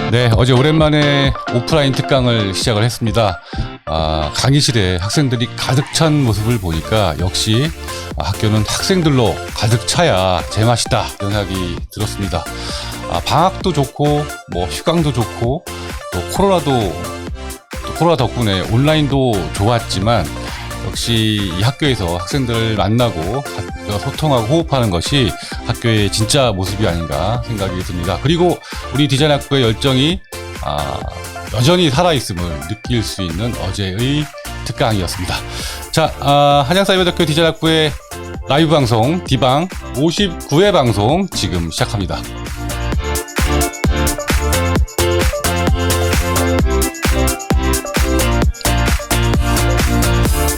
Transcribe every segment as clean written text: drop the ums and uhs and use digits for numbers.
네, 어제 오랜만에 오프라인 특강을 시작을 했습니다. 강의실에 학생들이 가득 찬 모습을 보니까 역시 학교는 학생들로 가득 차야 제맛이다 이런 생각이 들었습니다. 방학도 좋고 뭐 휴강도 좋고 또 코로나 덕분에 온라인도 좋았지만 역시 이 학교에서 학생들 만나고 소통하고 호흡하는 것이 학교의 진짜 모습이 아닌가 생각이 듭니다. 그리고 우리 디자인학부의 열정이 여전히 살아있음을 느낄 수 있는 어제의 특강이었습니다. 자, 한양사이버대학교 디자인학부의 라이브 방송 디방 59회 방송 지금 시작합니다.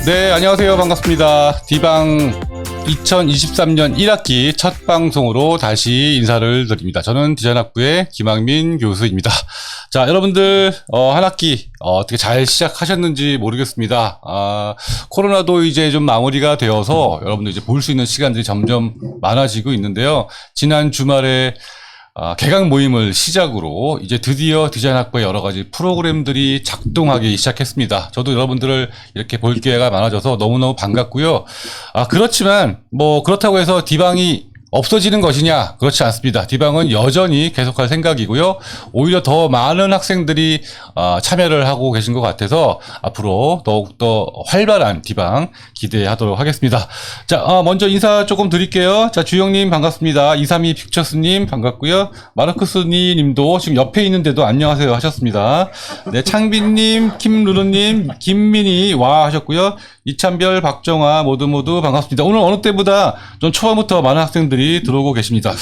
네, 안녕하세요. 반갑습니다. 디방 2023년 1학기 첫 방송으로 다시 인사를 드립니다. 저는 디자인학부의 김학민 교수입니다. 자, 여러분들 한 학기 어떻게 잘 시작하셨는지 모르겠습니다. 코로나도 이제 좀 마무리가 되어서 여러분들 이제 볼 수 있는 시간들이 점점 많아지고 있는데요. 지난 주말에 개강 모임을 시작으로 이제 드디어 디자인학부의 여러 가지 프로그램들이 작동하기 시작했습니다. 저도 여러분들을 이렇게 볼 기회가 많아져서 너무너무 반갑고요. 그렇지만 뭐 그렇다고 해서 디방이 없어지는 것이냐? 그렇지 않습니다. 디방은 여전히 계속할 생각이고요. 오히려 더 많은 학생들이 참여를 하고 계신 것 같아서 앞으로 더욱더 활발한 디방 기대하도록 하겠습니다. 자, 먼저 인사 조금 드릴게요. 자, 주영님 반갑습니다. 232 픽처스님 반갑고요. 마르크스니 님도 지금 옆에 있는데도 안녕하세요 하셨습니다. 네, 창빈님, 김루루님, 김민희 와 하셨고요. 이찬별, 박정아 모두 반갑습니다. 오늘 어느 때보다 좀 초반부터 많은 학생들이 들어오고 계십니다.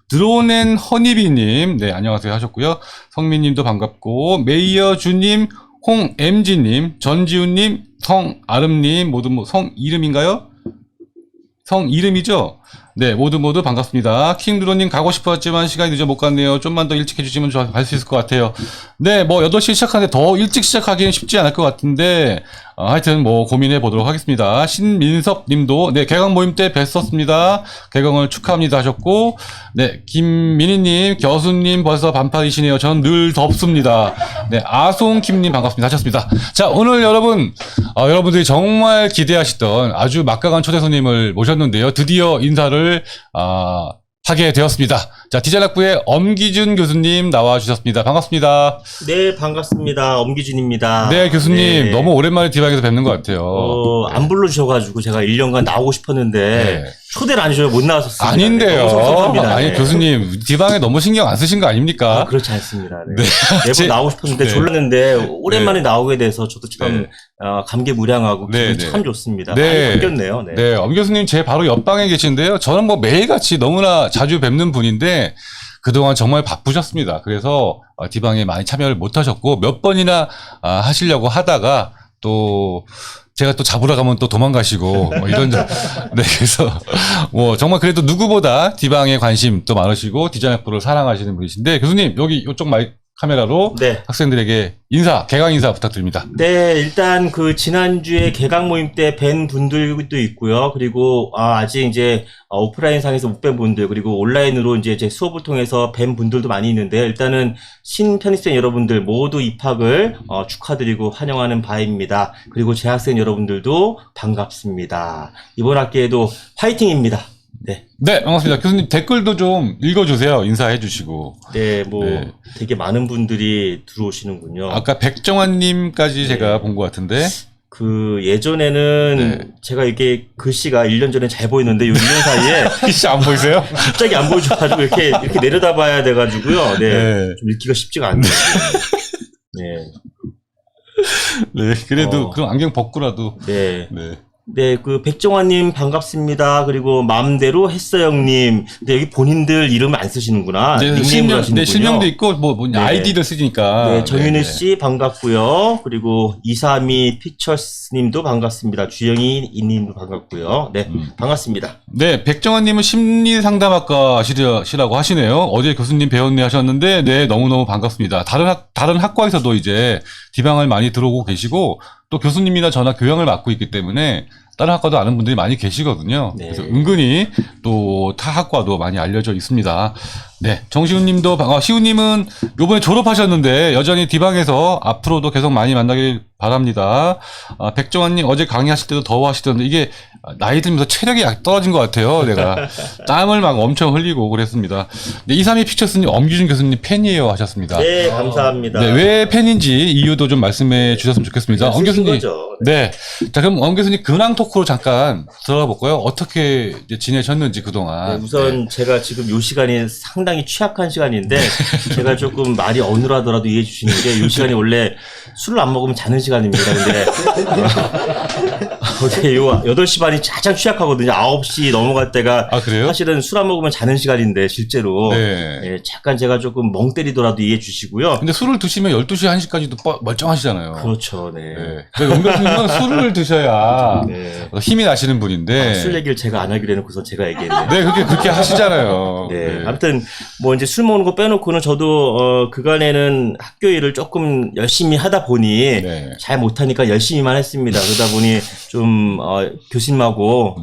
드론앤 허니비님, 네, 안녕하세요 하셨고요. 성민님도 반갑고, 메이어주님, 홍엠지님, 전지훈님, 성아름님, 모두 성 이름인가요? 성 이름이죠? 네, 모두 반갑습니다. 킹드로님 가고 싶었지만 시간이 늦어 못 갔네요. 좀만 더 일찍 해주시면 갈 수 있을 것 같아요. 네, 뭐 8시 시작하는데 더 일찍 시작하기는 쉽지 않을 것 같은데 하여튼 뭐 고민해 보도록 하겠습니다. 신민섭 님도 네, 개강 모임 때 뵀었습니다. 개강을 축하합니다 하셨고, 네, 김민희 님, 교수님 벌써 반팔이시네요. 전 늘 덥습니다. 네, 아송킴 님 반갑습니다 하셨습니다. 자, 오늘 여러분들이 정말 기대하시던 아주 막강한 초대 손님을 모셨는데요. 드디어 인사를 하게 되었습니다. 자, 디자인학부의 엄기준 교수님 나와주셨습니다. 반갑습니다. 네, 반갑습니다. 엄기준입니다. 네, 교수님. 네. 너무 오랜만에 디방에서 뵙는 것 같아요. 안 불러주셔가지고 제가 1년간 나오고 싶었는데, 네. 초대를 안 주셔서 못 나왔었습니다. 아닌데요. 네, 섭섭합니다. 아니, 네. 교수님, 디방에 너무 신경 안 쓰신 거 아닙니까? 그렇지 않습니다. 네. 네. 매번 나오고 싶었는데 네. 졸랐는데, 오랜만에 나오게 돼서 저도 참, 네. 감개무량하고 기분이 네. 참 좋습니다. 네. 많이 바뀌었네요. 네. 네, 엄 교수님 제 바로 옆방에 계신데요. 저는 뭐 매일같이 너무나 자주 뵙는 분인데, 그동안 정말 바쁘셨습니다. 그래서 디방에 많이 참여를 못 하셨고, 몇 번이나 하시려고 하다가 또 제가 또 잡으러 가면 또 도망가시고 뭐 이런 네, 그래서 뭐 정말 그래도 누구보다 디방에 관심 또 많으시고 디자인학부를 사랑하시는 분이신데, 교수님 여기 이쪽 마이크 카메라로 네. 학생들에게 개강 인사 부탁드립니다. 네, 일단 지난주에 개강 모임 때 뵌 분들도 있고요. 그리고 아직 이제 오프라인 상에서 못 뵌 분들, 그리고 온라인으로 이제 제 수업을 통해서 뵌 분들도 많이 있는데요. 일단은 신편입생 여러분들 모두 입학을 축하드리고 환영하는 바입니다. 그리고 재학생 여러분들도 반갑습니다. 이번 학기에도 화이팅입니다. 네. 네, 반갑습니다. 교수님 댓글도 좀 읽어주세요. 인사해 주시고. 네, 네. 되게 많은 분들이 들어오시는군요. 아까 백정환님까지 네. 제가 본 것 같은데. 예전에는 네. 제가 이게 글씨가 1년 전에 잘 보이는데 요 1년 사이에 글씨 안 보이세요? 갑자기 안 보여줘가지고 이렇게 내려다봐야 돼가지고요. 네. 네. 좀 읽기가 쉽지가 않네요. 네. 네, 그래도 그럼 안경 벗고라도. 네. 네. 네, 백종환님 반갑습니다. 그리고 마음대로 했어영님. 근데 여기 본인들 이름을 안 쓰시는구나. 네, 닉네임으로 하시는군요. 실명도 있고, 네. 아이디를 쓰니까. 네, 정윤희 네. 씨 반갑고요. 그리고 232 피처스님도 반갑습니다. 주영희 님도 반갑고요. 네, 반갑습니다. 네, 백정환님은 심리상담학과 시라고 하시네요. 어제 교수님 배웠네 하셨는데, 네, 너무너무 반갑습니다. 다른 학과에서도 이제 디방을 많이 들어오고 계시고, 또 교수님이나 저나 교양을 맡고 있기 때문에 다른 학과도 아는 분들이 많이 계시거든요. 네. 그래서 은근히 또 타 학과도 많이 알려져 있습니다. 네, 정시훈님도 시훈님은 요번에 졸업하셨는데 여전히 디방에서 앞으로도 계속 많이 만나길 바랍니다. 백종환님 어제 강의하실 때도 더워하시던데 이게 나이 들면서 체력이 약 떨어진 것 같아요. 내가 땀을 막 엄청 흘리고 그랬습니다. 네, 232 피처스님 엄규준 교수님 팬이에요 하셨습니다. 네, 감사합니다. 네, 왜 팬인지 이유도 좀 말씀해 주셨으면 좋겠습니다. 엄 교수님. 거죠. 네. 자, 그럼 엄 교수님 근황 토크로 잠깐 들어가 볼까요? 어떻게 이제 지내셨는지 그동안. 네, 우선 제가 지금 요 시간이 상당히 취약한 시간인데 제가 조금 말이 어눌하더라도 이해해 주시는 게 요 시간이 원래 술을 안 먹으면 자는 시간입니다. 근데 어제 요 8시 반이 가장 취약하거든요. 9시 넘어갈 때가 그래요? 사실은 술 안 먹으면 자는 시간인데 실제로 네. 예, 잠깐 제가 조금 멍 때리더라도 이해해 주시고요. 근데 술을 드시면 12시, 1시까지도 멀쩡하시잖아요. 그렇죠. 네. 네. 엄 교수님은 술을 드셔야 네. 힘이 나시는 분인데. 술 얘기를 제가 안 하기로 해놓고서 제가 얘기했네요. 네, 그렇게 하시잖아요. 네. 아무튼, 뭐, 이제 술 먹는 거 빼놓고는 저도, 그간에는 학교 일을 조금 열심히 하다 보니, 네. 잘 못하니까 열심히만 했습니다. 그러다 보니, 좀, 교수님하고,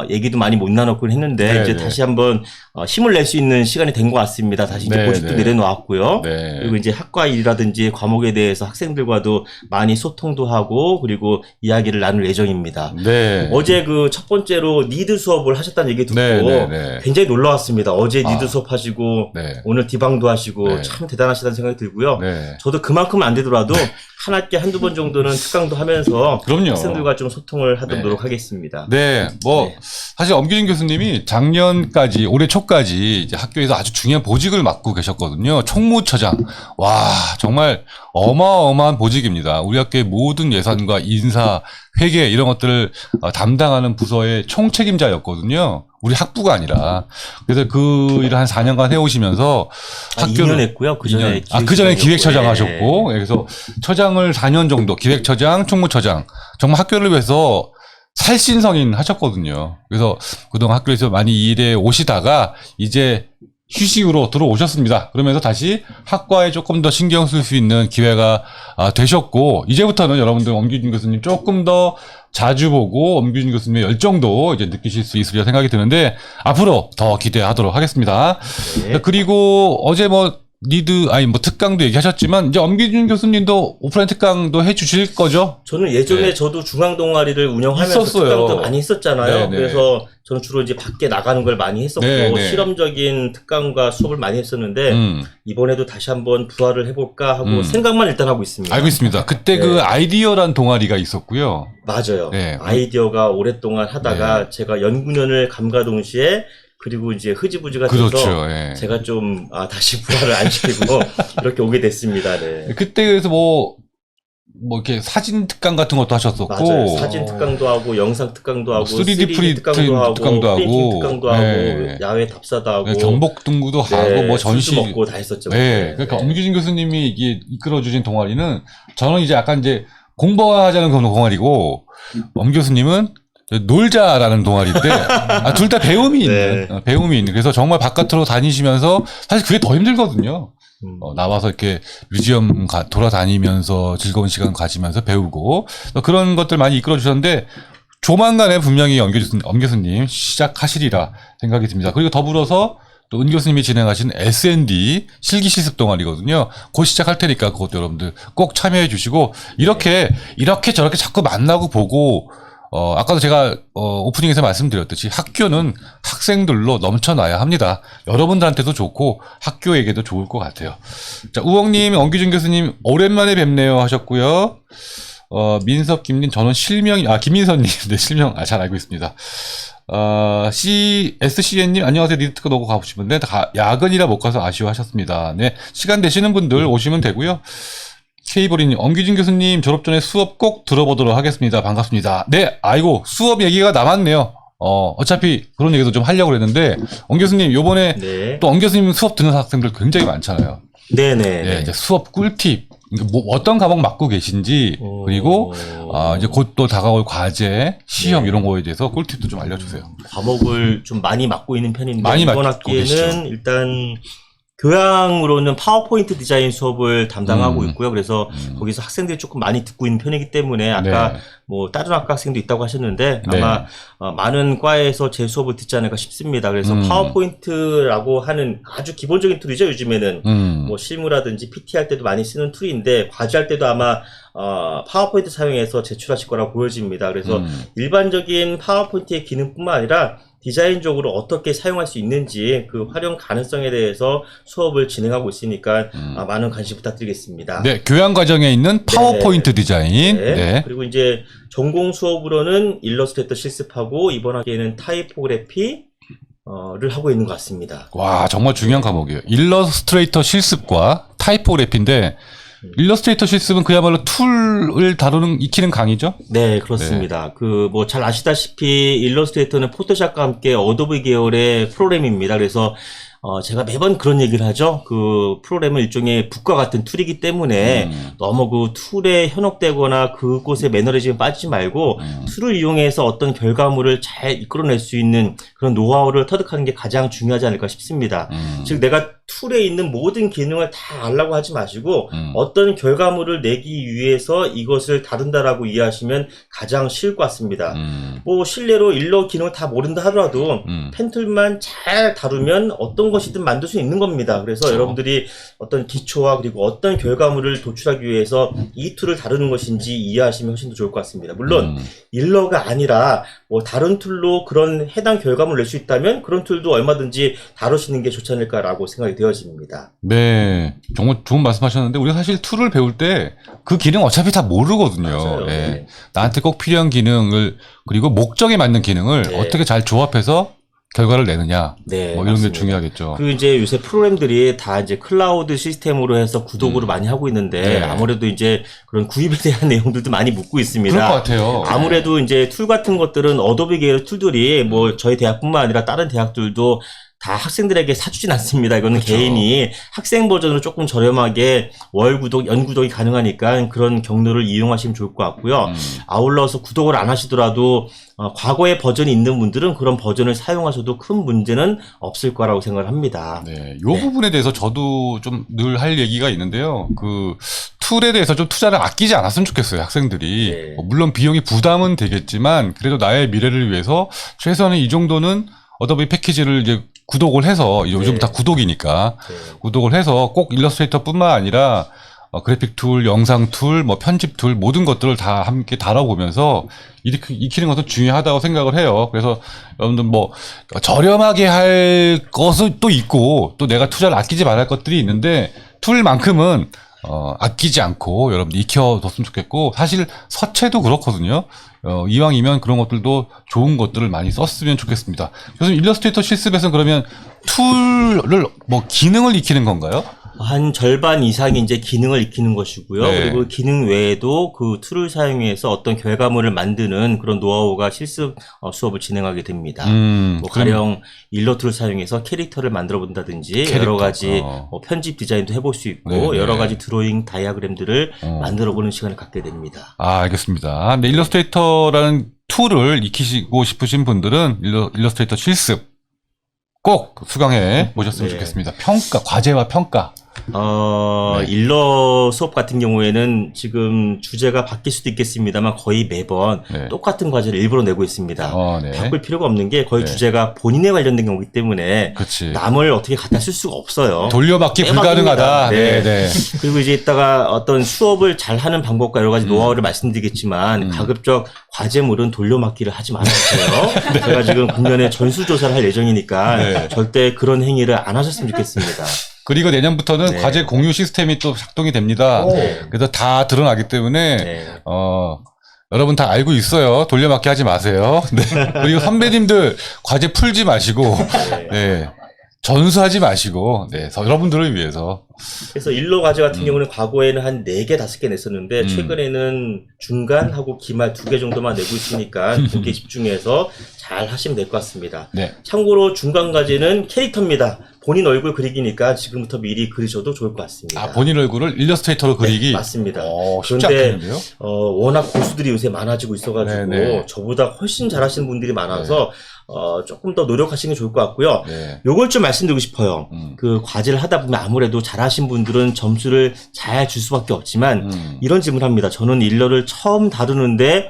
얘기도 많이 못 나눴곤 했는데, 네, 이제 네. 다시 한번, 힘을 낼 수 있는 시간이 된 것 같습니다. 다시 이제 네, 고집도 네. 내려놓았고요. 네. 그리고 이제 학과 일이라든지 과목에 대해서 학생들과도 많이 소통도 하고, 그리고 이야기를 나눌 예정입니다. 네. 어제 그 첫 번째로 니드 수업을 하셨다는 얘기 듣고 네, 네, 네. 굉장히 놀라웠습니다. 어제 니드 수업 하시고 네. 오늘 디방도 하시고 네. 참 대단하시다는 생각이 들고요. 네. 저도 그만큼은 안 되더라도 한 학기 한두 번 정도는 특강도 하면서 그럼요. 학생들과 좀 소통을 하도록 네. 노력하겠습니다. 네, 뭐 네. 사실 엄규진 교수님이 작년까지 올해 초까지 이제 학교에서 아주 중요한 보직을 맡고 계셨거든요. 총무처장. 와, 정말 어마어마한 보직입니다. 우리 학교의 모든 예산과 인사, 회계 이런 것들을 담당하는 부서의 총책임자였거든요. 우리 학부가 아니라. 그래서 그 일을 한 4년간 해오시면서 2년 했고요. 그 전에 그 전에 기획처장 네. 하셨고, 그래서 처장을 4년 정도, 기획처장, 총무처장, 정말 학교를 위해서 살신성인 하셨거든요. 그래서 그동안 학교에서 많이 일해 오시다가 이제 휴식으로 들어오셨습니다. 그러면서 다시 학과에 조금 더 신경 쓸 수 있는 기회가 되셨고, 이제부터는 여러분들 엄규진 교수님 조금 더 자주 보고 엄규진 교수님의 열정도 이제 느끼실 수 있으리라 생각이 드는데, 앞으로 더 기대하도록 하겠습니다. 네. 그리고 어제 특강도 얘기하셨지만, 이제 엄규진 교수님도 오프라인 특강도 해 주실 거죠? 저는 예전에 네. 저도 중앙 동아리를 운영하면서 있었어요. 특강도 많이 했었잖아요. 네, 네. 그래서 저는 주로 이제 밖에 나가는 걸 많이 했었고 네, 네. 실험적인 특강과 수업을 많이 했었는데 이번에도 다시 한번 부활을 해볼까 하고 생각만 일단 하고 있습니다. 알고 있습니다. 그때 네. 그 아이디어란 동아리가 있었고요. 맞아요. 네. 아이디어가 오랫동안 하다가 제가 연구년을 감가 동시에 그리고 이제 흐지부지가 돼서 그렇죠. 예. 제가 좀 다시 부활을 안 시키고 이렇게 오게 됐습니다. 네. 그때 그래서 뭐 이렇게 사진 특강 같은 것도 하셨었고. 맞아요. 사진 특강도 하고 영상 특강도 하고 3D 프린트 특강도 하고 특강도 하고, 프린팅 특강도 하고 네. 야외 답사도 하고 경복 등구도 하고 네, 뭐 전시 술도 먹고 다 했었죠. 네. 그러니까 엄규진 교수님이 이게 이끌어 주신 동아리는 저는 이제 약간 이제 공부하자는 그런 동아리고 엄 교수님은 놀자라는 동아리인데 둘 다 배움이 있는 네. 배움이 있는 그래서 정말 바깥으로 다니시면서 사실 그게 더 힘들거든요. 나와서 이렇게 뮤지엄 돌아다니면서 즐거운 시간 가지면서 배우고 그런 것들 많이 이끌어 주셨는데 조만간에 분명히 엄 교수님 시작하시리라 생각이 듭니다. 그리고 더불어서 또 은 교수님이 진행하신 S&D 실기실습 동아리거든요. 곧 시작할 테니까 그것도 여러분들 꼭 참여해 주시고 이렇게 저렇게 자꾸 만나고 보고 아까도 제가 오프닝에서 말씀드렸듯이 학교는 학생들로 넘쳐나야 합니다. 여러분들한테도 좋고 학교에게도 좋을 것 같아요. 자, 우엉님, 엄규준 교수님 오랜만에 뵙네요 하셨고요. 민섭, 김님, 저는 김민선님, 네, 실명, 잘 알고 있습니다. SCN님, 안녕하세요. 니드특가 놓고 가고 싶은데, 야근이라 못 가서 아쉬워하셨습니다. 네. 시간 되시는 분들 오시면 되고요. K보리님, 엄규진 교수님 졸업 전에 수업 꼭 들어보도록 하겠습니다. 반갑습니다. 네, 아이고, 수업 얘기가 남았네요. 어차피 그런 얘기도 좀 하려고 그랬는데, 엄 교수님, 요번에 네. 또 엄 교수님 수업 듣는 학생들 굉장히 많잖아요. 네네. 네, 이제 수업 꿀팁. 어떤 과목 맡고 계신지, 그리고, 이제 곧 또 다가올 과제, 시험 네. 이런 거에 대해서 꿀팁도 좀 알려주세요. 과목을 좀 많이 맡고 있는 편인데 많이 이번 맡고 학기에는 계시죠. 일단 교양으로는 파워포인트 디자인 수업을 담당하고 있고요. 그래서 음. 거기서 학생들이 조금 많이 듣고 있는 편이기 때문에 아까 네. 뭐 다른 학과 학생도 있다고 하셨는데 네. 아마 많은 과에서 제 수업을 듣지 않을까 싶습니다. 그래서 파워포인트라고 하는 아주 기본적인 툴이죠. 요즘에는 뭐 실무라든지 PT 할 때도 많이 쓰는 툴인데 과제할 때도 아마 파워포인트 사용해서 제출하실 거라고 보여집니다. 그래서 일반적인 파워포인트의 기능뿐만 아니라 디자인적으로 어떻게 사용할 수 있는지 그 활용 가능성에 대해서 수업을 진행하고 있으니까 많은 관심 부탁드리겠습니다. 네, 교양 과정에 있는 파워포인트 디자인. 네. 그리고 이제 전공 수업으로는 일러스트레이터 실습하고 이번 학기에는 타이포그래피 를 하고 있는 것 같습니다. 와, 정말 중요한 과목이에요. 일러스트레이터 실습과 타이포그래피인데 일러스트레이터 실습은 그야말로 툴을 다루는 익히는 강의죠? 네, 그렇습니다. 그 뭐 잘 아시다시피 일러스트레이터는 포토샵과 함께 어도비 계열의 프로그램입니다. 그래서 제가 매번 그런 얘기를 하죠. 그 프로그램은 일종의 북과 같은 툴이기 때문에 너무 그 툴에 현혹되거나 그곳의 매너리즘에 빠지지 말고 툴을 이용해서 어떤 결과물을 잘 이끌어낼 수 있는 그런 노하우를 터득하는 게 가장 중요하지 않을까 싶습니다. 즉 내가 툴에 있는 모든 기능을 다 알라고 하지 마시고 어떤 결과물을 내기 위해서 이것을 다룬다라고 이해하시면 가장 쉬울 것 같습니다. 뭐 실례로 일러 기능을 다 모른다 하더라도 펜툴만 잘 다루면 어떤 것이든 만들 수 있는 겁니다. 그래서 여러분들이 어떤 기초와 그리고 어떤 결과물을 도출하기 위해서 이 툴을 다루는 것인지 이해하시면 훨씬 더 좋을 것 같습니다. 물론 일러가 아니라 뭐 다른 툴로 그런 해당 결과물을 낼 수 있다면 그런 툴도 얼마든지 다루시는 게 좋지 않을까라고 생각이 되어집니다. 네, 정말 좋은 말씀하셨는데 우리가 사실 툴을 배울 때 그 기능 어차피 다 모르거든요. 맞아요. 네. 네. 나한테 꼭 필요한 기능을 그리고 목적에 맞는 기능을 네. 어떻게 잘 조합해서 결과를 내느냐. 네, 뭐 이런 게 맞습니다. 중요하겠죠. 그 이제 요새 프로그램들이 다 이제 클라우드 시스템으로 해서 구독으로 많이 하고 있는데 네. 아무래도 이제 그런 구입에 대한 내용들도 많이 묻고 있습니다. 그럴 것 같아요. 아무래도 이제 툴 같은 것들은 어도비 계열 툴들이 뭐 저희 대학뿐만 아니라 다른 대학들도 다 학생들에게 사주진 않습니다. 이거는 그렇죠. 개인이 학생 버전으로 조금 저렴하게 월 구독, 연 구독이 가능하니까 그런 경로를 이용하시면 좋을 것 같고요. 아울러서 구독을 안 하시더라도 과거의 버전이 있는 분들은 그런 버전을 사용하셔도 큰 문제는 없을 거라고 생각을 합니다. 네, 요 부분에 대해서 저도 좀 늘 할 얘기가 있는데요. 그 툴에 대해서 좀 투자를 아끼지 않았으면 좋겠어요, 학생들이. 네. 물론 비용이 부담은 되겠지만 그래도 나의 미래를 위해서 최소한 이 정도는 어도비 패키지를 이제 구독을 해서 요즘 네. 다 구독이니까 네. 구독을 해서 꼭 일러스트레이터뿐만 아니라 그래픽 툴, 영상 툴, 뭐 편집 툴 모든 것들을 다 함께 다뤄보면서 익히는 것도 중요하다고 생각을 해요. 그래서 여러분들 뭐 저렴하게 할 것은 또 있고 또 내가 투자를 아끼지 말할 것들이 있는데 툴만큼은 아끼지 않고 여러분들 익혀뒀으면 좋겠고 사실 서체도 그렇거든요. 이왕이면 그런 것들도 좋은 것들을 많이 썼으면 좋겠습니다. 요즘 일러스트레이터 실습에서는 그러면 툴을 뭐 기능을 익히는 건가요? 한 절반 이상이 이제 기능을 익히는 것이고요. 네. 그리고 기능 외에도 그 툴을 사용해서 어떤 결과물을 만드는 그런 노하우가 실습 수업을 진행하게 됩니다. 뭐 가령 일러 툴을 사용해서 캐릭터를 만들어 본다든지 여러 가지 뭐 편집 디자인도 해볼 수 있고 네네. 여러 가지 드로잉 다이아그램들을 만들어 보는 시간을 갖게 됩니다. 아, 알겠습니다. 근데 일러스트레이터라는 툴을 익히시고 싶으신 분들은 일러스트레이터 실습 꼭 수강해 보셨으면 네. 좋겠습니다. 평가, 과제와 평가. 네. 일러 수업 같은 경우에는 지금 주제가 바뀔 수도 있겠습니다만 거의 매번 네. 똑같은 과제를 일부러 내고 있습니다. 네. 바꿀 필요가 없는 게 거의 네. 주제가 본인에 관련된 경우이기 때문에 그치. 남을 어떻게 갖다 쓸 수가 없어요. 돌려받기 불가능하다. 네. 네. 그리고 이제 이따가 어떤 수업을 잘하는 방법과 여러 가지 노하우를 말씀드리겠지만 가급적 과제물은 돌려막기를 하지 말아주세요. 제가 지금 금년에 전수조사를 할 예정이니까 네. 절대 그런 행위를 안 하셨으면 좋겠습니다. 그리고 내년부터는 네. 과제 공유 시스템이 또 작동이 됩니다. 그래서 다 드러나기 때문에 네. 여러분 다 알고 있어요. 돌려막기 하지 마세요. 네. 그리고 선배님들 과제 풀지 마시고 네. 전수하지 마시고 네. 여러분들을 위해서 그래서 일러 과제 같은 경우는 과거에는 한 4개, 5개 냈었는데 최근에는 중간하고 기말 2개 정도만 내고 있으니까 거기에 집중해서 잘 하시면 될 것 같습니다. 네. 참고로 중간 과제는 캐릭터입니다. 본인 얼굴 그리기니까 지금부터 미리 그리셔도 좋을 것 같습니다. 아, 본인 얼굴을 일러스트레이터로 그리기? 네, 맞습니다. 쉽지 그런데 않겠는데요? 워낙 고수들이 요새 많아지고 있어가지고 네네. 저보다 훨씬 잘하시는 분들이 많아서 조금 더 노력하시는 게 좋을 것 같고요. 네. 요걸 좀 말씀드리고 싶어요. 그 과제를 하다 보면 아무래도 잘하신 분들은 점수를 잘 줄 수밖에 없지만 이런 질문을 합니다. 저는 일러를 처음 다루는데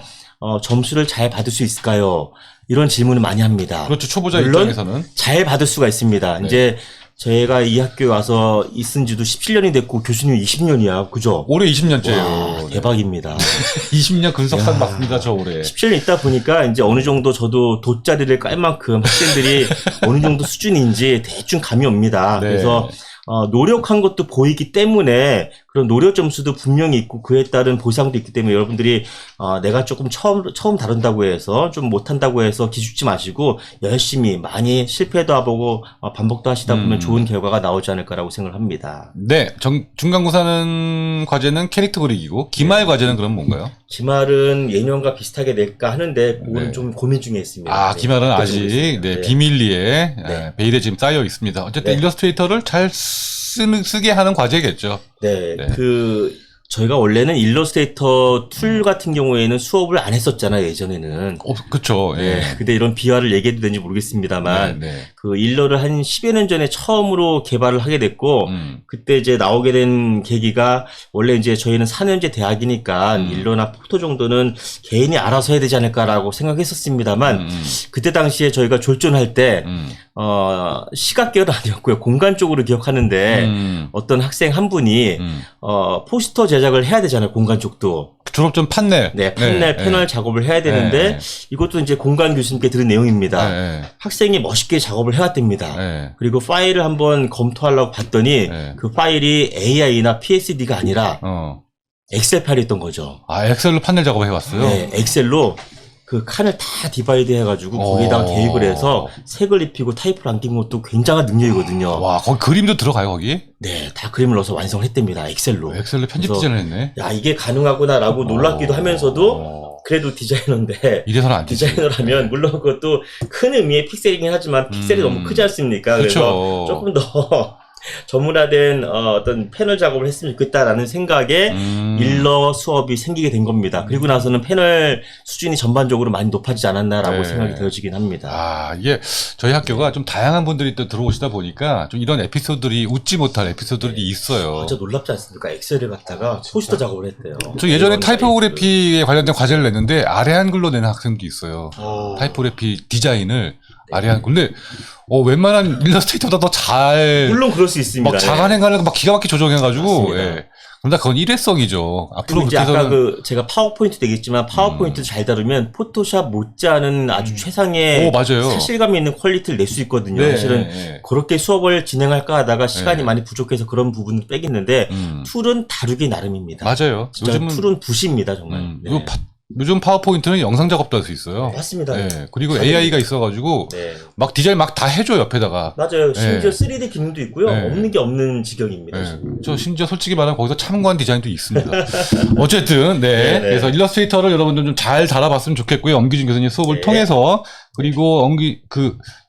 점수를 잘 받을 수 있을까요? 이런 질문을 많이 합니다. 그렇죠. 초보자 물론 입장에서는. 잘 받을 수가 있습니다. 네. 이제 제가 이 학교에 와서 있은 지도 17년이 됐고 교수님 20년이야. 그죠? 올해 20년째예요. 와, 대박입니다. 20년 근속상 야. 맞습니다. 저 올해. 17년 있다 보니까 이제 어느 정도 저도 돗자리를 깔 만큼 학생들이 어느 정도 수준인지 대충 감이 옵니다. 네. 그래서 노력한 것도 보이기 때문에 그런 노력 점수도 분명히 있고 그에 따른 보상도 있기 때문에 여러분들이 내가 조금 처음 다룬다고 해서 좀 못한다고 해서 기죽지 마시고 열심히 많이 실패도 해보고 반복도 하시다 보면 좋은 결과가 나오지 않을까라고 생각을 합니다. 네. 중간고사는 과제는 캐릭터 그리기고, 기말 과제는 그럼 뭔가요? 기말은 예년과 비슷하게 낼까 하는데 그거는 네. 좀 고민 중에 있습니다. 아, 네, 기말은 그때 아직, 보겠습니다. 네, 네. 비밀리에, 네. 베일에 지금 쌓여 있습니다. 어쨌든 네. 일러스트레이터를 잘 쓰게 하는 과제겠죠. 네, 네. 저희가 원래는 일러스트레이터 툴 같은 경우에는 수업을 안 했었잖아요, 예전에는. 그쵸. 예. 네, 근데 이런 비화를 얘기해도 되는지 모르겠습니다만, 네, 네. 그 일러를 한 10여 년 전에 처음으로 개발을 하게 됐고, 그때 이제 나오게 된 계기가, 원래 이제 저희는 4년제 대학이니까, 일러나 포토 정도는 개인이 알아서 해야 되지 않을까라고 생각했었습니다만, 그때 당시에 저희가 졸전할 때, 시각계열은 아니었고요. 공간 쪽으로 기억하는데, 어떤 학생 한 분이, 포스터 제작을 해야 되잖아요. 공간 쪽도. 졸업전 판넬. 네, 판넬, 패널 작업을 해야 되는데, 이것도 이제 공간 교수님께 들은 내용입니다. 네. 학생이 멋있게 작업을 해왔답니다. 네. 그리고 파일을 한번 검토하려고 봤더니, 네. 그 파일이 AI나 PSD가 아니라, 엑셀 파일이었던 거죠. 아, 엑셀로 판넬 작업을 해왔어요? 네, 엑셀로 그 칸을 다 디바이드 해가지고 거기다가 대입을 해서 색을 입히고 타입을 남긴 것도 굉장한 능력이거든요. 와, 거기 그림도 들어가요, 거기? 네, 다 그림을 넣어서 완성을 했답니다. 엑셀로. 엑셀로 편집 그래서 디자인을 했네. 야, 이게 가능하구나라고 놀랍기도 하면서도 그래도 디자이너인데 이래서는 안 되지. 디자이너라면 물론 그것도 큰 의미의 픽셀이긴 하지만 픽셀이 너무 크지 않습니까? 그래서 그쵸. 조금 더 전문화된 어떤 패널 작업을 했으면 좋겠다라는 생각에 일러 수업이 생기게 된 겁니다. 그리고 나서는 패널 수준이 전반적으로 많이 높아지지 않았나라고 네. 생각이 되어지긴 합니다. 아, 이게 저희 학교가 좀 다양한 분들이 또 들어오시다 보니까 좀 이런 에피소드들이 웃지 못할 에피소드들이 있어요. 진짜 놀랍지 않습니까? 엑셀을 갖다가 포스터 작업을 했대요. 저 예전에 이런 타이포그래피에 관련된 과제를 냈는데 아래 한글로 내는 학생도 있어요. 아. 타이포그래피 디자인을 아래 한글. 근데 웬만한 일러스트레이터보다 더 잘 물론 그럴 수 있습니다. 막 자간행간을 막 기가 막히게 조정해가지고. 맞습니다. 예. 그런데 그건 일회성이죠. 앞으로 그리고 이제 그렇게 아까 해서는 제가 파워포인트 되겠지만 파워포인트 잘 다루면 포토샵 못지않은 아주 최상의 맞아요. 사실감 있는 퀄리티를 낼 수 있거든요. 네, 사실은 네. 그렇게 수업을 진행할까 하다가 시간이 네. 많이 부족해서 그런 부분을 빼겠는데 툴은 다루기 나름입니다. 맞아요. 진짜 요즘은 툴은 부시입니다 정말. 네. 그리고 요즘 파워포인트는 영상 작업도 할 수 있어요. 맞습니다. 네. 그리고 다릅니다. AI가 있어가지고 네. 막 디자인 막 다 해줘 옆에다가. 맞아요. 심지어 네. 3D 기능도 있고요. 네. 없는 게 없는 지경입니다. 네. 지금. 저 심지어 솔직히 말하면 거기서 참고한 디자인도 있습니다. 어쨌든 네. 네, 네. 그래서 일러스트레이터를 여러분들 좀 잘 달아봤으면 좋겠고요. 엄기준 교수님 수업을 네. 통해서 그리고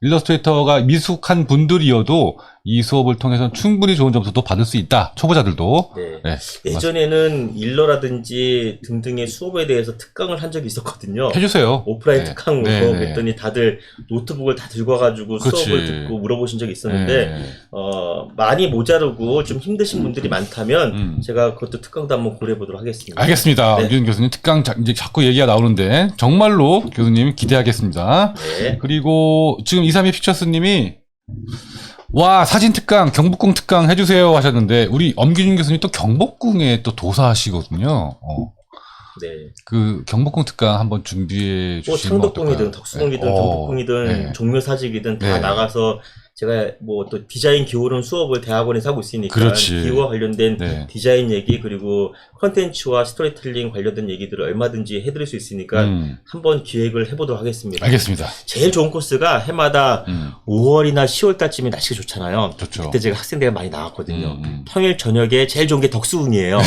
일러스트레이터가 미숙한 분들이어도 이 수업을 통해서 충분히 좋은 점수도 받을 수 있다. 초보자들도. 네. 네. 예전에는 일러라든지 등등의 수업에 대해서 특강을 한 적이 있었거든요. 해주세요. 오프라인 네. 특강으로 네, 네. 그랬더니 다들 노트북을 다 들고 와가지고 그렇지. 수업을 듣고 물어보신 적이 있었는데 네. 많이 모자르고 좀 힘드신 분들이 많다면 제가 그것도 특강도 한번 고려해 보도록 하겠습니다. 알겠습니다. 네. 엄기준 교수님 특강 이제 자꾸 얘기가 나오는데 정말로 교수님 기대하겠습니다. 네. 그리고 지금 232 픽처스님이 와 사진 특강 경복궁 특강 해주세요 하셨는데 우리 엄기준 교수님 또 경복궁에 또 도사하시거든요. 네. 그 경복궁 특강 한번 준비해 뭐 주시면 창덕궁이든 어떨까요? 덕수궁이든 네. 경복궁이든 네. 종묘사직이든 다 네. 나가서 제가 뭐 또 디자인 기호론 수업을 대학원에서 하고 있으니까 그렇지. 기호와 관련된 네. 디자인 얘기 그리고 컨텐츠와 스토리텔링 관련된 얘기들을 얼마든지 해드릴 수 있으니까 한번 기획을 해보도록 하겠습니다. 알겠습니다. 제일 좋은 코스가 해마다 5월이나 10월 달쯤에 날씨가 좋잖아요. 좋죠. 그때 제가 학생들이 많이 나왔거든요. 평일 저녁에 제일 좋은 게 덕수궁이에요.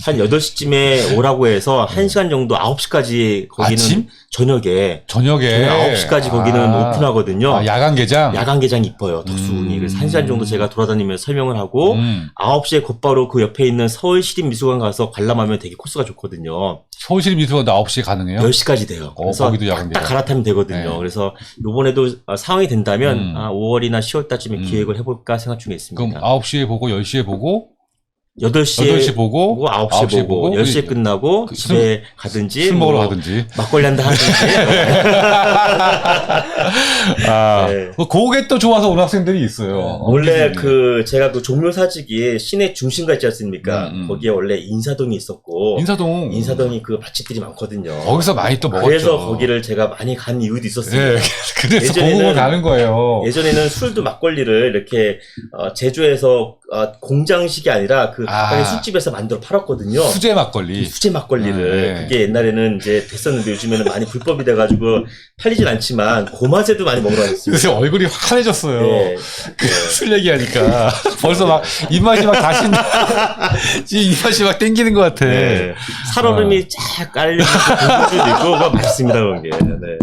한 8시쯤에 오라고 해서 1시간 정도 9시까지 거기는 아침? 저녁에 저녁 9시까지 거기는 오픈하거든요. 아, 야간 개장? 야간 개장이 이뻐요. 덕수궁이. 그래서 1시간 정도 제가 돌아다니면서 설명을 하고 9시에 곧바로 그 옆에 있는 서울시립미술관 가서 관람하면 되게 코스가 좋거든요. 서울시립미술관 9시에 가능해요? 10시까지 돼요. 그래서 거기도 야간 딱 개장. 갈아타면 되거든요. 네. 그래서 요번에도 상황이 된다면 5월이나 10월 달쯤에 기획을 해볼까 생각 중에 있습니다. 그럼 9시에 보고 10시에 보고 8시에 8시 보고 9시에 보고 10시에 끝나고 그 집에 가든지 술 먹으러 뭐 가든지. 막걸리 한잔 하든지 아, 네. 그게 또 좋아서 오는 학생들이 있어요. 원래 그 제가 그 종묘 사직이 시내 중심가 있지 않습니까? 음. 거기에 원래 인사동이 있었고 인사동이 그 맛집들이 많거든요. 거기서 많이 또 먹었죠. 그래서 거기를 제가 많이 간 이유도 있었습니다. 네, 그래서 고국을 가는 거예요. 예전에는 술도 막걸리를 이렇게 제주에서 공장식이 아니라 그 가까이 술집에서 만들어 팔았거든요. 수제 막걸리. 수제 막걸리를. 네. 그게 옛날에는 이제 됐었는데 요즘에는 많이 불법이 돼가지고 팔리진 않지만 고맛에도 많이 먹으러 다녔습니다. 그래서 얼굴이 환해졌어요. 네. 술 얘기하니까 벌써 막 입맛이 막 다시 입맛이 막 땡기는 것 같아. 네. 살얼음이 쫙 깔려서 공주도 있고 그거 맛있습니다 그런 게. 네.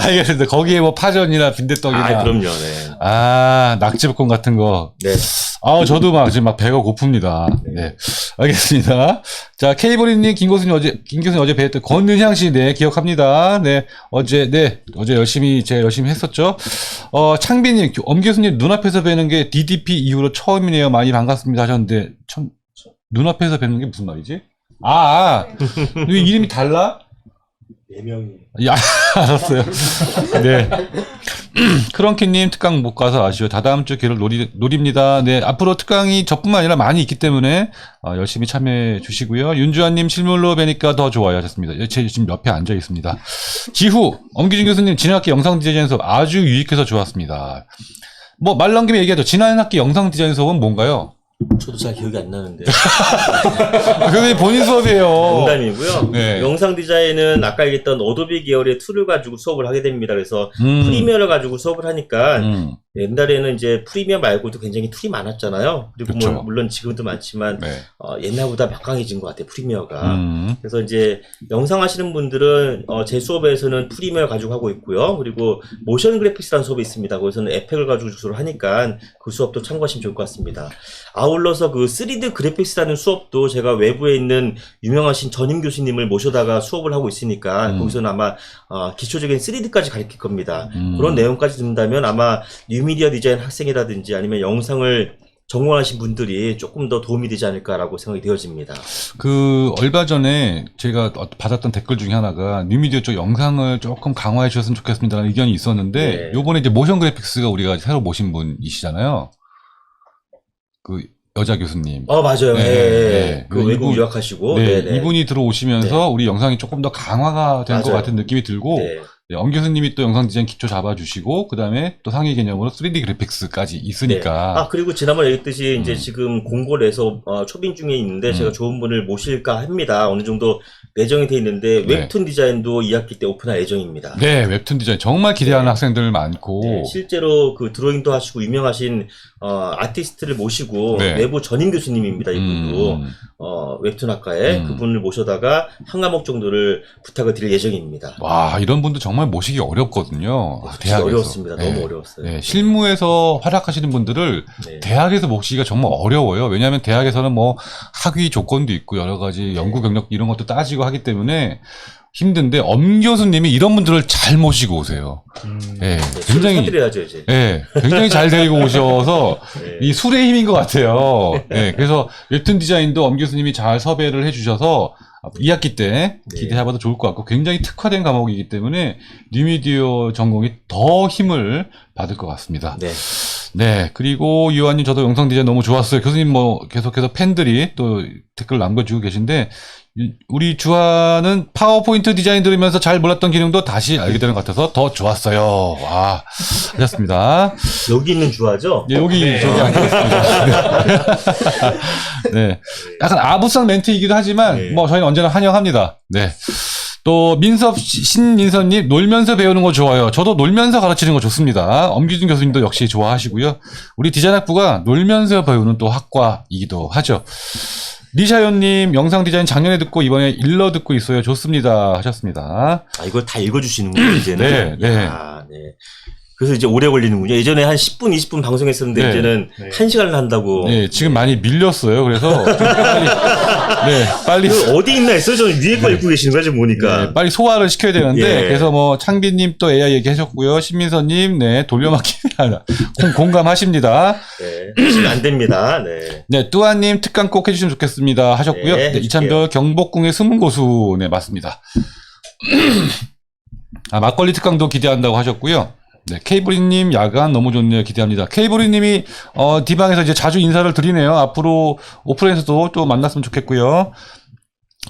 알겠습니다. 거기에 뭐 파전이나 빈대떡이나. 그럼요. 네. 낙지볶음 같은 거. 네. 저도 막 지금 막 배가 고픕니다. 네. 알겠습니다. 자, 케이블리님, 김 교수님 어제 뵀던 권은향 씨, 네, 기억합니다. 네. 어제 열심히 했었죠. 창빈님, 엄 교수님 눈앞에서 뵈는 게 DDP 이후로 처음이네요. 많이 반갑습니다 하셨는데, 눈앞에서 뵙는 게 무슨 말이지? 너 이름이 달라? 4명이. 야, 알았어요. 네. 크런키님 특강 못 가서 아쉬워. 다다음 주 기회를 노립니다. 네. 앞으로 특강이 저뿐만 아니라 많이 있기 때문에 열심히 참여해 주시고요. 윤주환님 실물로 뵈니까 더 좋아요 하셨습니다. 제 지금 옆에 앉아 있습니다. 기후 엄기준 교수님 지난 학기 영상 디자인 수업 아주 유익해서 좋았습니다. 뭐 말 넘김에 얘기하죠. 지난 학기 영상 디자인 수업은 뭔가요? 저도 잘 기억이 안 나는데. 그게 본인 수업이에요. 농담이고요. 네. 영상 디자인은 아까 얘기했던 어도비 계열의 툴을 가지고 수업을 하게 됩니다. 그래서 프리미어를 가지고 수업을 하니까 옛날에는 이제 프리미어 말고도 굉장히 툴이 많았잖아요. 그리고 그쵸. 뭐 물론 지금도 많지만 네. 옛날보다 막강해진 것 같아요. 프리미어가. 그래서 이제 영상 하시는 분들은 제 수업에서는 프리미어 가지고 하고 있고요. 그리고 모션 그래픽스라는 수업이 있습니다. 거기서는 에펙을 가지고 주소를 하니까 그 수업도 참고하시면 좋을 것 같습니다. 아울러서 그 3D 그래픽스라는 수업도 제가 외부에 있는 유명하신 전임 교수님을 모셔다가 수업을 하고 있으니까 거기서는 아마 기초적인 3D까지 가르칠 겁니다. 그런 내용까지 듣는다면 아마 뉴미디어 디자인 학생이라든지 아니면 영상을 전공하신 분들이 조금 더 도움이 되지 않을까라고 생각이 되어집니다. 얼마 전에 제가 받았던 댓글 중에 하나가 뉴미디어 쪽 영상을 조금 강화해 주셨으면 좋겠습니다라는 의견이 있었는데, 네. 요번에 이제 모션 그래픽스가 우리가 새로 모신 분이시잖아요. 그 여자 교수님. 맞아요. 네, 네. 그 외국 유학하시고. 네, 네네. 이분이 들어오시면서 우리 영상이 조금 더 강화가 된 것 맞아요. 같은 느낌이 들고, 네. 엄 교수님이 또 영상 디자인 기초 잡아주시고, 그 다음에 또 상위 개념으로 3D 그래픽스까지 있으니까. 그리고 지난번에 얘기했듯이 이제 지금 공고를 해서 초빙 중에 있는데 제가 좋은 분을 모실까 합니다. 어느 정도 예정이 돼 있는데 웹툰 디자인도 2학기 때 오픈할 예정입니다. 네, 웹툰 디자인 정말 기대하는 학생들 많고. 네, 실제로 그 드로잉도 하시고 유명하신 아티스트를 모시고 네. 내부 전임 교수님입니다. 이분도 웹툰 학과에 그분을 모셔다가 한 과목 정도를 부탁을 드릴 예정입니다. 와, 이런 분도 정말 모시기 어렵거든요. 대학에서. 어려웠습니다. 네. 너무 어려웠어요. 네, 실무에서 활약하시는 분들을 네. 대학에서 모시기가 정말 어려워요. 왜냐하면 대학에서는 뭐 학위 조건도 있고 여러 가지 연구 경력 이런 것도 따지고 하기 때문에 힘든데 엄 교수님이 이런 분들을 잘 모시고 오세요. 네, 굉장히 사드려야죠 이제. 네, 굉장히 잘 데리고 오셔서 네. 이 술의 힘인 것 같아요. 네, 그래서 웹툰 디자인도 엄 교수님이 잘 섭외를 해주셔서 2학기 때 기대해봐도 좋을 것 같고 굉장히 특화된 과목이기 때문에 뉴미디어 전공이 더 힘을 받을 것 같습니다. 네. 네, 그리고 유아님 저도 영상 디자인 너무 좋았어요. 교수님 뭐 계속해서 팬들이 또 댓글 남겨주고 계신데 우리 주하는 파워포인트 디자인 들으면서 잘 몰랐던 기능도 다시 알게 되는 것 같아서 더 좋았어요. 와, 하셨습니다. 여기 있는 주화죠? 네, 여기 저기 앉아있습니다. 네, 약간 아부성 멘트이기도 하지만 네. 뭐 저희는 언제나 환영합니다. 네. 또 신민서님 놀면서 배우는 거 좋아요. 저도 놀면서 가르치는 거 좋습니다. 엄기준 교수님도 역시 좋아하시고요. 우리 디자인학부가 놀면서 배우는 또 학과이기도 하죠. 리샤연님 영상 디자인 작년에 듣고 이번에 일러 듣고 있어요. 좋습니다 하셨습니다. 아, 이걸 다 읽어주시는군요, 이제는. 네, 야, 네. 그래서 이제 오래 걸리는군요. 예전에 한 10분, 20분 방송했었는데, 네. 이제는 네. 1시간을 한다고. 네, 지금 많이 밀렸어요. 그래서 좀 빨리 이거 어디 있나 했어요? 저는 위에 거 읽고 계시는 거야, 지금 보니까. 네, 빨리 소화를 시켜야 되는데 예. 그래서 뭐 창빈님 또 AI 얘기하셨고요. 신민서님 네 돌려막기 공감하십니다. 네. 하시면 안 됩니다. 네. 네 뚜아님 특강 꼭 해주시면 좋겠습니다 하셨고요. 네, 네, 이찬별 경복궁의 숨은 고수 네 맞습니다. 아 막걸리 특강도 기대한다고 하셨고요. 네, 케이브리님 야간 너무 좋네요. 기대합니다. 케이브리님이 디방에서 이제 자주 인사를 드리네요. 앞으로 오프라인에서도 또 만났으면 좋겠고요.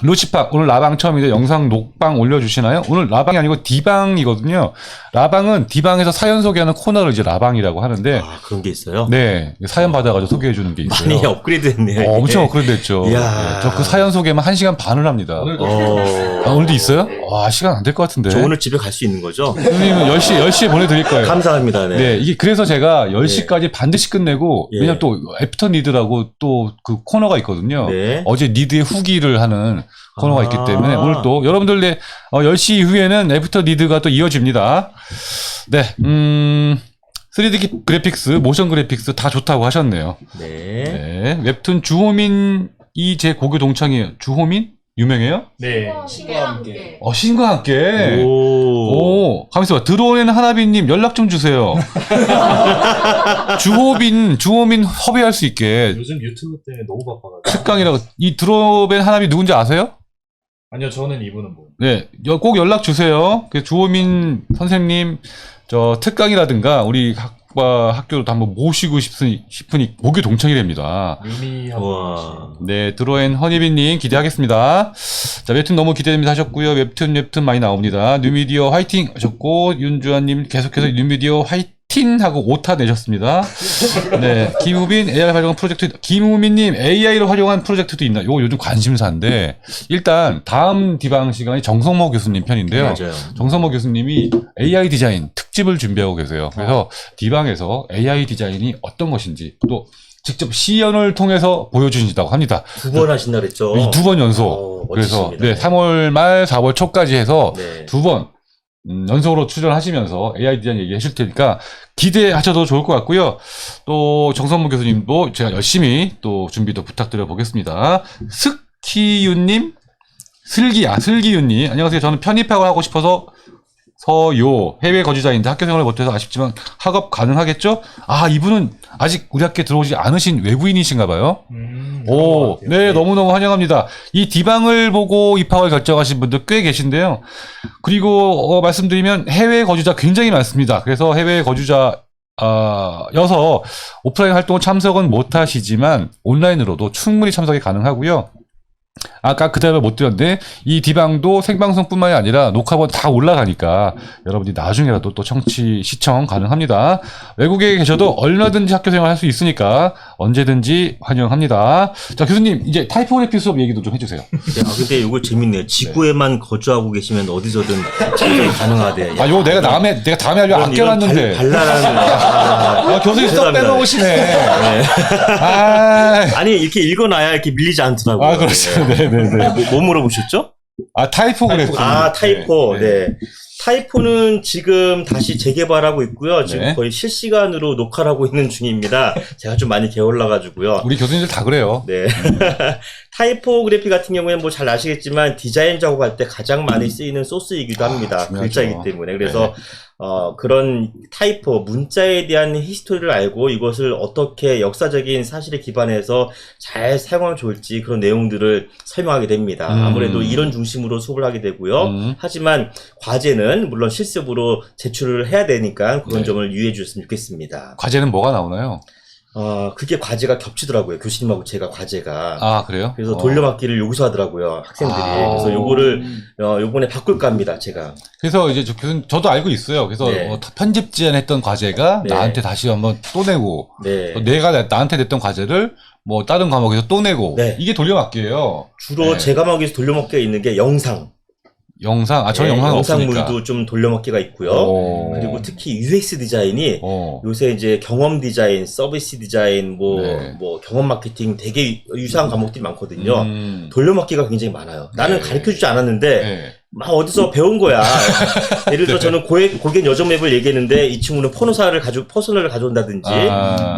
루시팍 오늘 라방 처음인데 영상 녹방 올려주시나요? 오늘 라방이 아니고 디방이거든요. 라방은 디방에서 사연 소개하는 코너를 이제 라방이라고 하는데 아, 그런 게 있어요? 네 사연 받아가지고 소개해주는 게 있어요. 많이 업그레이드 했네요. 엄청 업그레이드 됐죠. 이야. 저 그 사연 소개만 1시간 반을 합니다. 오늘도 있어요? 와 시간 안 될 것 같은데. 저 오늘 집에 갈 수 있는 거죠? 선생님은 10시에 보내드릴 거예요. 감사합니다. 네. 네, 이게 그래서 제가 10시까지 반드시 끝내고, 예. 왜냐면 또 애프터 니드라고 또 그 코너가 있거든요. 네. 어제 니드의 후기를 하는 코너가 아. 있기 때문에 오늘 또 여러분들 10시 이후에는 애프터 니드가 또 이어집니다. 네, 3D 그래픽스, 모션 그래픽스 다 좋다고 하셨네요. 네. 네, 웹툰 주호민이 제 고교 동창이에요. 주호민? 유명해요? 네. 신과 함께. 신과 함께. 오. 가만있어 봐. 들어오는 하나비님 연락 좀 주세요. 주호민 섭외할 수 있게 요즘 유튜브 때문에 너무 바빠가지고. 특강이라고. 이 들어오는 하나비 누군지 아세요? 아니요, 저는 이분은 뭐. 네, 꼭 연락 주세요. 그 주호민 선생님 저 특강이라든가 우리 학교도 한번 모시고 싶으니 목요 동창이랍니다. 유미 우와. 한번. 네, 드로앤 허니비님 기대하겠습니다. 자, 웹툰 너무 기대됩니다 하셨고요. 웹툰 많이 나옵니다. 뉴미디어 화이팅 하셨고, 윤주환님 계속해서 뉴미디어 화이팅 하고 오타 내셨습니다. 네, 김우빈 AI 활용 프로젝트, 김우민님 AI로 활용한 프로젝트도 있나? 요 요즘 관심사인데, 일단 다음 디방 시간이 정성모 교수님 편인데요. 맞아요. 정성모 교수님이 AI 디자인 특집을 준비하고 계세요. 그래서 디방에서 AI 디자인이 어떤 것인지 또 직접 시연을 통해서 보여주신다고 합니다. 2번 하신다 그랬죠? 2번 연속. 그래서 멋지십니다. 네, 3월 말 4월 초까지 해서 네. 2번 연속으로 출연하시면서 AI 디자인 얘기하실 테니까 기대하셔도 좋을 것 같고요. 또 정성무 교수님도 제가 열심히 또 준비도 부탁드려 보겠습니다. 스키윤님, 슬기윤님, 안녕하세요. 저는 편입학을 하고 싶어서 서요 해외 거주자인데 학교 생활을 못해서 아쉽지만 학업 가능하겠죠? 아 이분은 아직 우리 학교에 들어오지 않으신 외부인이신가 봐요. 오, 네, 너무너무 환영합니다. 이 디방을 보고 입학을 결정하신 분들 꽤 계신데요. 그리고 말씀드리면 해외 거주자 굉장히 많습니다. 그래서 해외 거주자 여서 오프라인 활동을 참석은 못 하시지만 온라인으로도 충분히 참석이 가능하고요. 아까 그 답을 못 드렸는데 이 디방도 생방송뿐만이 아니라 녹화본 다 올라가니까 여러분이 나중에라도 또 시청 가능합니다. 외국에 계셔도 얼마든지 학교 생활 할 수 있으니까 언제든지 환영합니다. 자 교수님 이제 타이포그래피 수업 얘기도 좀 해주세요. 네, 근데 이거 재밌네요. 지구에만 거주하고 계시면 어디서든 참석이 가능하대. 요거 내가 다음에 하려 아껴놨는데. 발랄한. 교수님 쏙 죄송합니다. 빼놓으시네. 네. 아, 이렇게 읽어놔야 이렇게 밀리지 않더라고요. 그렇죠. 네네네. 뭐 물어보셨죠? 타이포그래피. 타이포. 네. 네. 타이포는 지금 다시 재개발하고 있고요. 지금 네. 거의 실시간으로 녹화를 하고 있는 중입니다. 제가 좀 많이 게을러가지고요. 우리 교수님들 다 그래요. 네. 타이포그래피 같은 경우에는 뭐 잘 아시겠지만 디자인 작업할 때 가장 많이 쓰이는 소스이기도 합니다. 중요하죠. 글자이기 때문에. 그래서 네. 그런 타이포, 문자에 대한 히스토리를 알고 이것을 어떻게 역사적인 사실에 기반해서 잘 사용하면 좋을지 그런 내용들을 설명하게 됩니다. 아무래도 이런 중심으로 수업을 하게 되고요. 하지만 과제는 물론 실습으로 제출을 해야 되니까 그런 네. 점을 유의해 주셨으면 좋겠습니다. 과제는 뭐가 나오나요? 그게 과제가 겹치더라고요. 교수님하고 제가 과제가. 아, 그래요? 그래서 돌려막기를 요구하더라고요. 학생들이. 그래서 요거를, 요번에 바꿀까 합니다, 제가. 그래서 이제 교수님, 저도 알고 있어요. 그래서 네. 편집 지연했던 과제가 네. 나한테 다시 한번 또 내고, 네. 또 내가 나한테 냈던 과제를 뭐 다른 과목에서 또 내고, 네. 이게 돌려막기예요. 주로 네. 제 과목에서 돌려막기가 있는 게 영상. 영상, 저는 영상은 없으니까. 영상물도 좀 돌려막기가 있고요. 오. 그리고 특히 UX 디자인이 요새 이제 경험 디자인, 서비스 디자인, 네. 뭐 경험 마케팅 되게 유사한 과목들이 많거든요. 돌려막기가 굉장히 많아요. 나는 네. 가르쳐주지 않았는데 네. 막 어디서 배운 거야. 예를 들어 저는 고객 여정 맵을 얘기했는데 이 친구는 퍼소널을 가져온다든지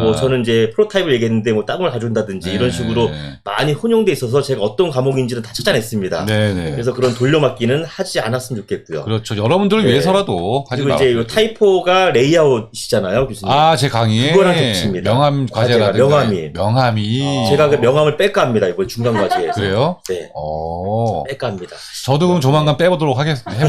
뭐 저는 이제 프로타입을 얘기했는데 뭐 다른 걸 가져온다든지 네. 이런 식으로 많이 혼용돼 있어서 제가 어떤 과목인지는 다 찾아냈습니다. 네네. 그래서 그런 돌려막기는 하지 않았으면 좋겠고요. 그렇죠. 여러분들을 네. 위해서라도 하지 그리고 이제 요 타이포가 레이아웃이잖아요, 교수님. 제 강의에 그거랑 겹칩니다. 명함 과제라든가 명함이. 어. 제가 그 명함을 뺄까 합니다, 이번 중간 과제에서. 그래요? 네. 뺄까 합니다. 저도 그럼 조만간 해보도록 하겠습니다.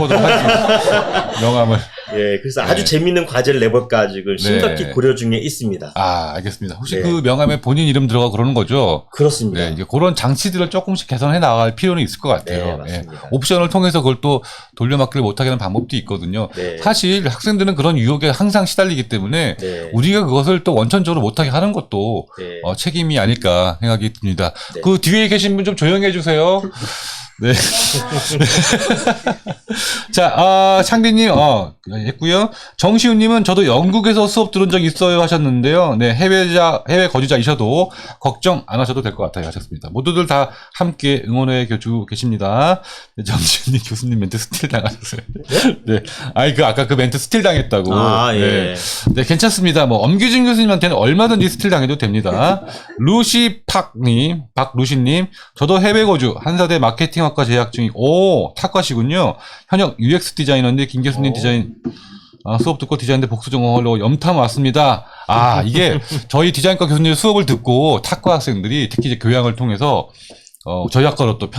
명함을. 예, 그래서 네. 아주 재밌는 과제를 내볼까 지금 심각히 고려 중에 있습니다. 알겠습니다. 혹시 네. 그 명함에 본인 이름 들어가 그러는 거죠? 그렇습니다. 네, 이제 그런 장치들을 조금씩 개선해 나갈 필요는 있을 것 같아요. 네, 맞습니다. 옵션을 통해서 그걸 또 돌려막기를 못하게 하는 방법도 있거든요. 네. 사실 학생들은 그런 유혹에 항상 시달리기 때문에 네. 우리가 그것을 또 원천적으로 못하게 하는 것도 네. 책임이 아닐까 생각이 듭니다. 네. 그 뒤에 계신 분 좀 조용히 해주세요. 네. 자, 창빈님, 했고요. 정시훈님은 저도 영국에서 수업 들은 적 있어요 하셨는데요. 네, 해외 거주자이셔도 걱정 안 하셔도 될 것 같아요 하셨습니다. 모두들 다 함께 응원해 주고 계십니다. 네, 정시훈님 교수님 멘트 스틸 당하셨어요. 네. 아까 그 멘트 스틸 당했다고. 예. 네. 네, 괜찮습니다. 뭐, 엄규진 교수님한테는 얼마든지 스틸 당해도 됩니다. 박루시님, 저도 해외 거주, 한사대 마케팅학과 재학 중이, 탁과시군요. 현역 UX 디자이너인데, 김 교수님 디자인, 수업 듣고 디자인대 복수 전공하려고 염탐 왔습니다. 이게, 저희 디자인과 교수님 수업을 듣고, 탁과 학생들이 특히 이제 교양을 통해서, 저희 학과로 또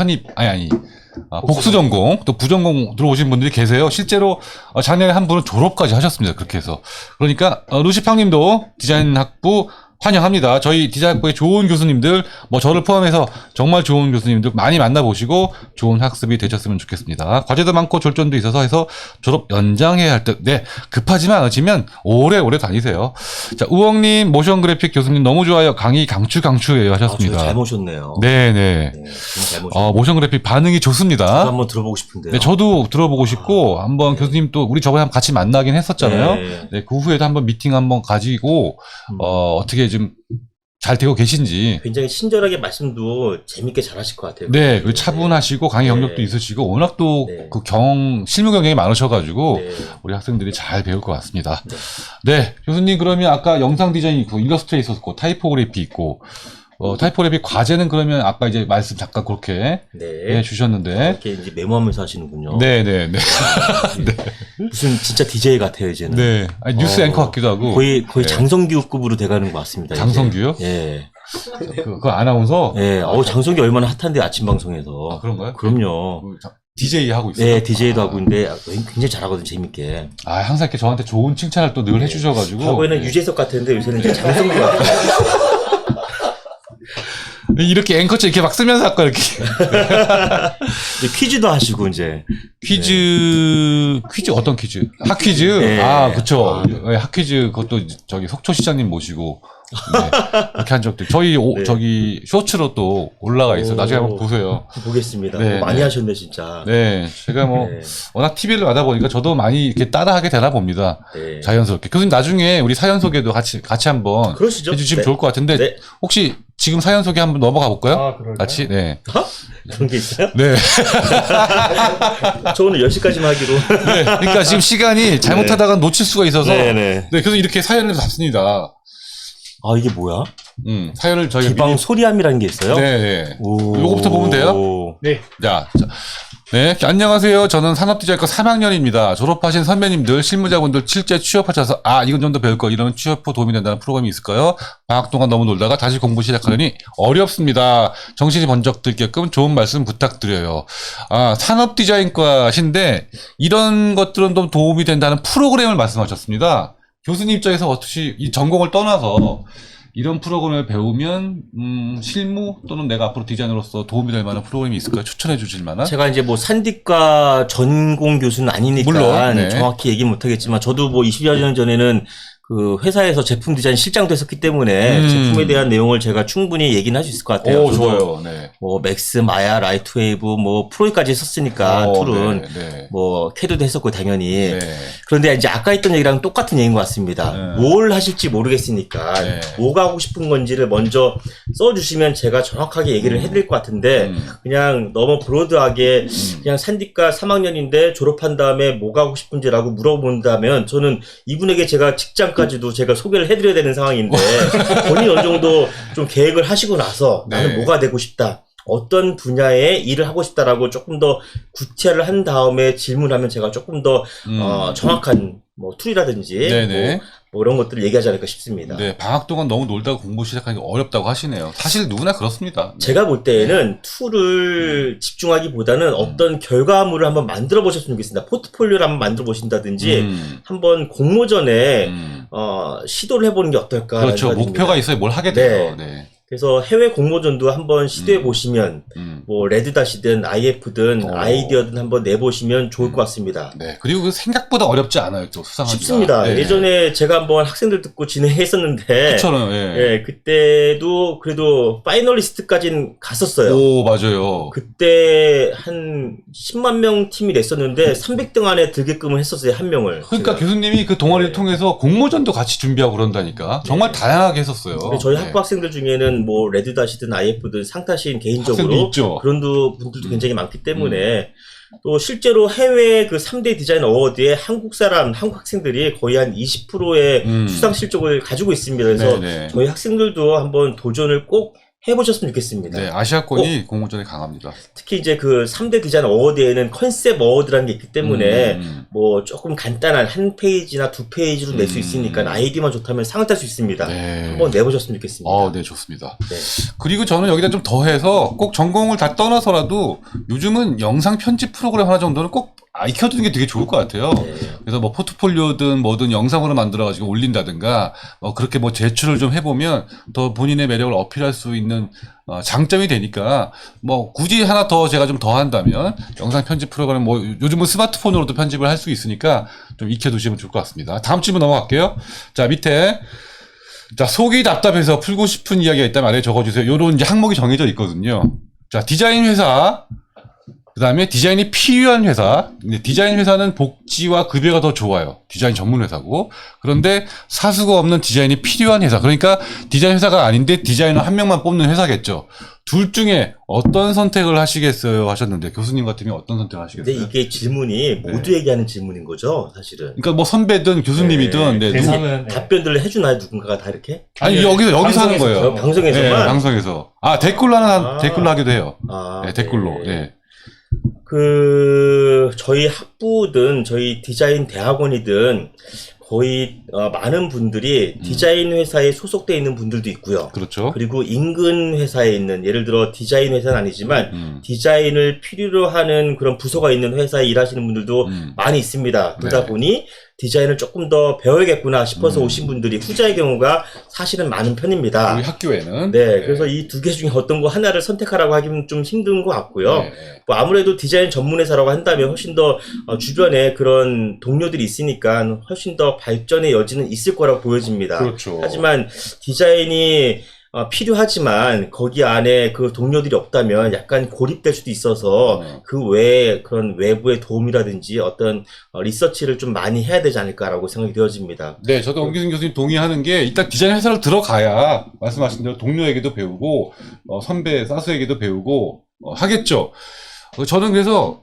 복수 전공, 또 부전공 들어오신 분들이 계세요. 실제로, 작년에 한 분은 졸업까지 하셨습니다. 그렇게 해서. 그러니까, 루시팡 님도 디자인 학부 환영합니다. 저희 디자인학부의 좋은 교수님들, 저를 포함해서 정말 좋은 교수님들 많이 만나보시고 좋은 학습이 되셨으면 좋겠습니다. 과제도 많고 졸전도 있어서 해서 졸업 연장해야 할 듯, 급하지만 않으시면 오래오래 다니세요. 자, 우엉님, 모션 그래픽 교수님 너무 좋아요. 강의 강추예요 하셨습니다. 잘 모셨네요. 네네. 정말 잘 모셨네요. 모션 그래픽 반응이 좋습니다. 저도 한번 들어보고 싶은데요. 네, 저도 들어보고 싶고, 한번 교수님 또, 우리 저번에 같이 만나긴 했었잖아요. 네, 그 후에도 한번 미팅 한번 가지고, 어떻게 좀 잘 되고 계신지. 굉장히 친절하게 말씀도 재밌게 잘 하실 것 같아요. 네, 그 차분하시고, 강의 경력도 있으시고, 워낙 또 실무 경력이 많으셔가지고, 우리 학생들이 잘 배울 것 같습니다. 네, 교수님 그러면 아까 영상 디자인 있고, 일러스트레이터 있었고, 타이포그래피 있고, 타이포그래피 과제는 그러면 아까 이제 말씀 잠깐 그렇게 해주셨는데. 이렇게 이제 메모하면서 하시는군요. 네네네. 무슨 진짜 DJ 같아요, 이제는. 네. 뉴스 앵커 같기도 하고. 거의 장성규급으로 돼가는 것 같습니다. 장성규요? 예. 그 아나운서? 예. 장성규 얼마나 핫한데, 아침 방송에서. 그런가요? 그럼요. DJ 하고 있어요. 네, DJ도 하고 있는데 굉장히 잘하거든요, 재밌게. 항상 이렇게 저한테 좋은 칭찬을 또 늘 해주셔가지고. 과거에는 유재석 같았는데 요새는 이제 장성규 같아요. 이렇게 앵커처럼 이렇게 막 쓰면서 아까 이렇게. 이제 퀴즈도 하시고, 이제. 퀴즈 어떤 퀴즈? 학퀴즈? 네. 그쵸. 학퀴즈 그것도 저기 속초 시장님 모시고. 네. 그렇게 한 적도. 저기 쇼츠로 또 올라가 있어요. 나중에 한번 보세요. 보겠습니다. 네, 많이 하셨네, 진짜. 네. 제가 워낙 TV를 하다 보니까 저도 많이 이렇게 따라하게 되나 봅니다. 네. 자연스럽게. 교수님 나중에 우리 사연 소개도 같이 한번 그러시죠. 해주시면 좋을 것 같은데. 혹시 지금 사연 소개 한번 넘어가 볼까요? 그럴까요? 같이? 네. 그런 게 있어요? 네. 저 오늘 10시까지만 하기로. 네. 그러니까 지금 시간이 잘못하다가 놓칠 수가 있어서. 네네. 네. 그래서 이렇게 사연을 잡습니다. 이게 뭐야? 사연을 저희가 기방 소리함이라는 게 있어요? 네. 요거부터 보면 돼요? 네. 자. 네, 안녕하세요. 저는 산업디자인과 3학년입니다. 졸업하신 선배님들, 실무자분들 실제 취업하셔서 이건 좀 더 배울 거 이런 취업 후 도움이 된다는 프로그램이 있을까요? 방학 동안 너무 놀다가 다시 공부 시작하려니 어렵습니다. 정신이 번쩍 들게끔 좋은 말씀 부탁드려요. 산업디자인과신데 이런 것들은 좀 도움이 된다는 프로그램을 말씀하셨습니다. 교수님 입장에서 어떻게 이 전공을 떠나서 이런 프로그램을 배우면 실무 또는 내가 앞으로 디자이너로서 도움이 될 만한 프로그램이 있을까요? 추천해 주실 만한? 제가 이제 뭐 산디과 전공 교수는 아니니까 물론, 네. 정확히 얘기 못 하겠지만 저도 뭐 20여 년 전에는 그 회사에서 제품 디자인 실장도 했었기 때문에 제품에 대한 내용을 제가 충분히 얘기는 할 수 있을 것 같아요. 오, 저도 좋아요. 네. 뭐 맥스, 마야, 라이트웨이브, 뭐 프로이까지 썼으니까 툴은 네, 네. 뭐 캐드도 했었고 당연히. 네. 그런데 이제 아까 했던 얘기랑 똑같은 얘기인 것 같습니다. 네. 뭘 하실지 모르겠으니까 네. 뭐가 하고 싶은 건지를 먼저 써주시면 제가 정확하게 얘기를 해드릴 것 같은데 그냥 너무 브로드하게 그냥 산디과 3학년인데 졸업한 다음에 뭐가 하고 싶은지라고 물어본다면 저는 이분에게 제가 직장까지도 제가 소개를 해드려야 되는 상황인데 본인 어느 정도 좀 계획을 하시고 나서 네. 나는 뭐가 되고 싶다. 어떤 분야의 일을 하고 싶다라고 조금 더 구체화를 한 다음에 질문하면 제가 조금 더 정확한 뭐 툴이라든지 네네. 뭐 이런 것들을 얘기하지 않을까 싶습니다. 네, 방학 동안 너무 놀다가 공부 시작하니까 어렵다고 하시네요. 사실 누구나 그렇습니다. 네. 제가 볼 때에는 툴을 집중하기보다는 어떤 결과물을 한번 만들어 보셨으면 좋겠습니다. 포트폴리오를 한번 만들어 보신다든지 한번 공모전에 시도를 해보는 게 어떨까. 그렇죠. 목표가 있어야 뭘 하게 돼요. 네. 그래서 해외 공모전도 한번 시도해 보시면 뭐 레드닷이든 IF든 아이디어든 한번 내보시면 좋을 것 같습니다. 네. 그리고 그 생각보다 어렵지 않아요. 또 수상하기가. 쉽습니다. 네. 예전에 제가 한번 학생들 듣고 진행했었는데 그처럼, 예. 그때도 그래도 파이널리스트까지는 갔었어요. 오, 맞아요. 그때 한 10만 명 팀이 냈었는데 300등 안에 들게끔은 했었어요. 한 명을. 그러니까 제가. 교수님이 그 동아리를 통해서 공모전도 같이 준비하고 그런다니까. 정말 다양하게 했었어요. 근데 저희 네. 학부 학생들 중에는 뭐 레드닷이든 IF든 상타신 학생도 개인적으로 있죠. 그런 분들도 굉장히 많기 때문에 또 실제로 해외 그 3대 디자인 어워드에 한국 학생들이 거의 한 20%의 수상 실적을 가지고 있습니다. 그래서 네네. 저희 학생들도 한번 도전을 꼭 해보셨으면 좋겠습니다. 네, 아시아권이 공모전에 강합니다. 특히 이제 그 3대 디자인 어워드에는 컨셉 어워드라는 게 있기 때문에 뭐 조금 간단한 한 페이지나 두 페이지로 낼 수 있으니까 아이디만 좋다면 상을 탈 수 있습니다. 네. 한번 내보셨으면 좋겠습니다. 네, 좋습니다. 네. 그리고 저는 여기다 좀 더해서 꼭 전공을 다 떠나서라도 요즘은 영상 편집 프로그램 하나 정도는 꼭 익혀두는 게 되게 좋을 것 같아요. 네. 그래서 뭐 포트폴리오든 뭐든 영상으로 만들어가지고 올린다든가, 그렇게 뭐 제출을 좀 해보면 더 본인의 매력을 어필할 수 있는 장점이 되니까, 뭐 굳이 하나 더 제가 좀 더 한다면 영상 편집 프로그램 뭐 요즘은 스마트폰으로도 편집을 할 수 있으니까 좀 익혀두시면 좋을 것 같습니다. 다음 질문 넘어갈게요. 자, 밑에. 자, 속이 답답해서 풀고 싶은 이야기가 있다면 아래 적어주세요. 요런 이제 항목이 정해져 있거든요. 자, 디자인 회사. 그 다음에 디자인이 필요한 회사. 근데 디자인 회사는 복지와 급여가 더 좋아요. 디자인 전문 회사고. 그런데 사수가 없는 디자인이 필요한 회사. 그러니까 디자인 회사가 아닌데 디자이너 한 명만 뽑는 회사겠죠. 둘 중에 어떤 선택을 하시겠어요? 하셨는데 교수님 같으면 어떤 선택을 하시겠어요? 근데 이게 질문이 모두에게 하는 질문인 거죠, 사실은. 그러니까 뭐 선배든 교수님이든 네, 대상은 답변들을 해주나요, 누군가가 다 이렇게? 아니 여기서 하는 거예요. 방송에서만? 네, 방송에서. 댓글로 댓글로 하기도 해요. 네, 댓글로. 네. 저희 학부든 저희 디자인 대학원이든 거의 많은 분들이 디자인 회사에 소속돼 있는 분들도 있고요. 그렇죠. 그리고 인근 회사에 있는 예를 들어 디자인 회사는 아니지만 디자인을 필요로 하는 그런 부서가 있는 회사에 일하시는 분들도 많이 있습니다. 그러다 네. 보니 디자인을 조금 더 배워야겠구나 싶어서 오신 분들이 후자의 경우가 사실은 많은 편입니다. 우리 학교에는. 네, 그래서 이 두 개 중에 어떤 거 하나를 선택하라고 하기는 좀 힘든 것 같고요. 네. 뭐 아무래도 디자인 전문 회사라고 한다면 훨씬 더 주변에 그런 동료들이 있으니까 훨씬 더 발전의 여지는 있을 거라고 보여집니다. 그렇죠. 하지만 디자인이 필요하지만 거기 안에 그 동료들이 없다면 약간 고립될 수도 있어서 그 외에 그런 외부의 도움이라든지 어떤 리서치를 좀 많이 해야 되지 않을까라고 생각이 되어집니다. 네, 저도 엄기승 교수님 동의하는 게 일단 디자인 회사를 들어가야 말씀하신 대로 동료에게도 배우고 선배 사수에게도 배우고 하겠죠. 저는 그래서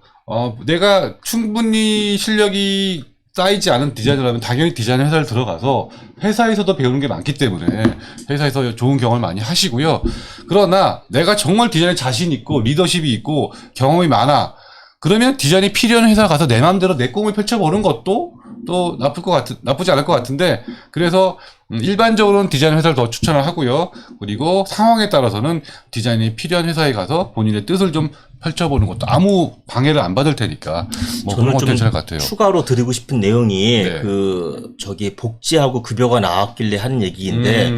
내가 충분히 실력이 쌓이지 않은 디자이너라면 당연히 디자인 회사를 들어가서 회사에서도 배우는 게 많기 때문에 회사에서 좋은 경험을 많이 하시고요. 그러나 내가 정말 디자인에 자신 있고 리더십이 있고 경험이 많아. 그러면 디자인이 필요한 회사 가서 내 마음대로 내 꿈을 펼쳐보는 것도 또 나쁘지 않을 것 같은데, 그래서 일반적으로는 디자인 회사를 더 추천을 하고요. 그리고 상황에 따라서는 디자인이 필요한 회사에 가서 본인의 뜻을 좀 펼쳐보는 것도 아무 방해를 안 받을 테니까 뭐 그런 저는 것도 좀 괜찮을 것 같아요. 추가로 드리고 싶은 내용이 네. 저기 복지하고 급여가 나왔길래 하는 얘기인데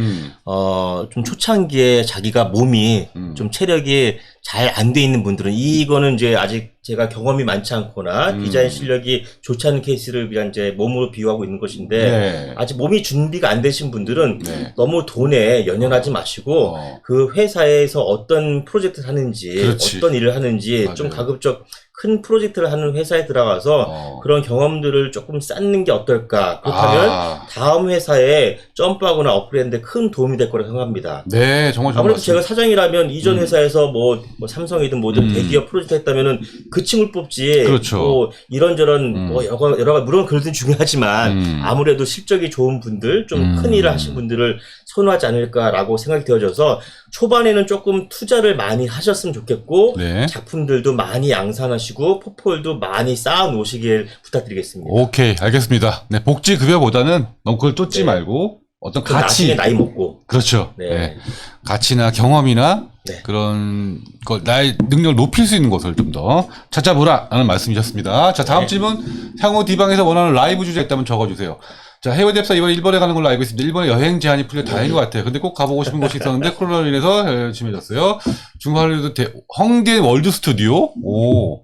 좀 초창기에 자기가 몸이 좀 체력이 잘 안 돼 있는 분들은 이거는 이제 아직 제가 경험이 많지 않거나 디자인 실력이 좋지 않은 케이스를 그냥 이제 몸으로 비유하고 있는 것인데 네. 아직 몸이 준비가 안 되신 분들은 네. 너무 돈에 연연하지 마시고 그 회사에서 어떤 프로젝트를 하는지 그렇지. 어떤 일을 하는지 좀 맞아요. 가급적 큰 프로젝트를 하는 회사에 들어가서 그런 경험들을 조금 쌓는 게 어떨까. 그렇다면 다음 회사에 점프하거나 업그레이드에 큰 도움이 될 거라고 생각합니다. 네, 정말 좋은 아무래도 말씀. 제가 사장이라면 이전 회사에서 뭐 삼성이든 뭐든 대기업 프로젝트 했다면은 그 층을 뽑지. 그렇죠. 뭐 이런저런 뭐 여러 가지 물론 그것도 중요하지만 아무래도 실적이 좋은 분들, 좀 큰 일을 하신 분들을 선호하지 않을까라고 생각이 되어져서 초반에는 조금 투자를 많이 하셨으면 좋겠고 네. 작품들도 많이 양산하시고 포폴도 많이 쌓아 놓으시길 부탁드리겠습니다. 오케이, 알겠습니다. 네, 복지 급여보다는 너무 그걸 쫓지 네. 말고 어떤 그 나중에 가치. 나이 먹고. 그렇죠. 네. 네. 가치나 경험이나 네. 그런 나의 능력을 높일 수 있는 것을 좀 더 찾아보라라는 말씀이셨습니다. 자, 다음 네. 질문. 향후 디방에서 원하는 라이브 주제 있다면 적어주세요. 자, 해외 뎁사 이번에 일본에 가는 걸로 알고 있습니다. 일본에 여행 제한이 풀려 다행인 것 같아요. 근데 꼭 가보고 싶은 곳이 있었는데 코로나로 인해서 심해졌어요. 중화할리우드 헝디엔 월드 스튜디오. 오.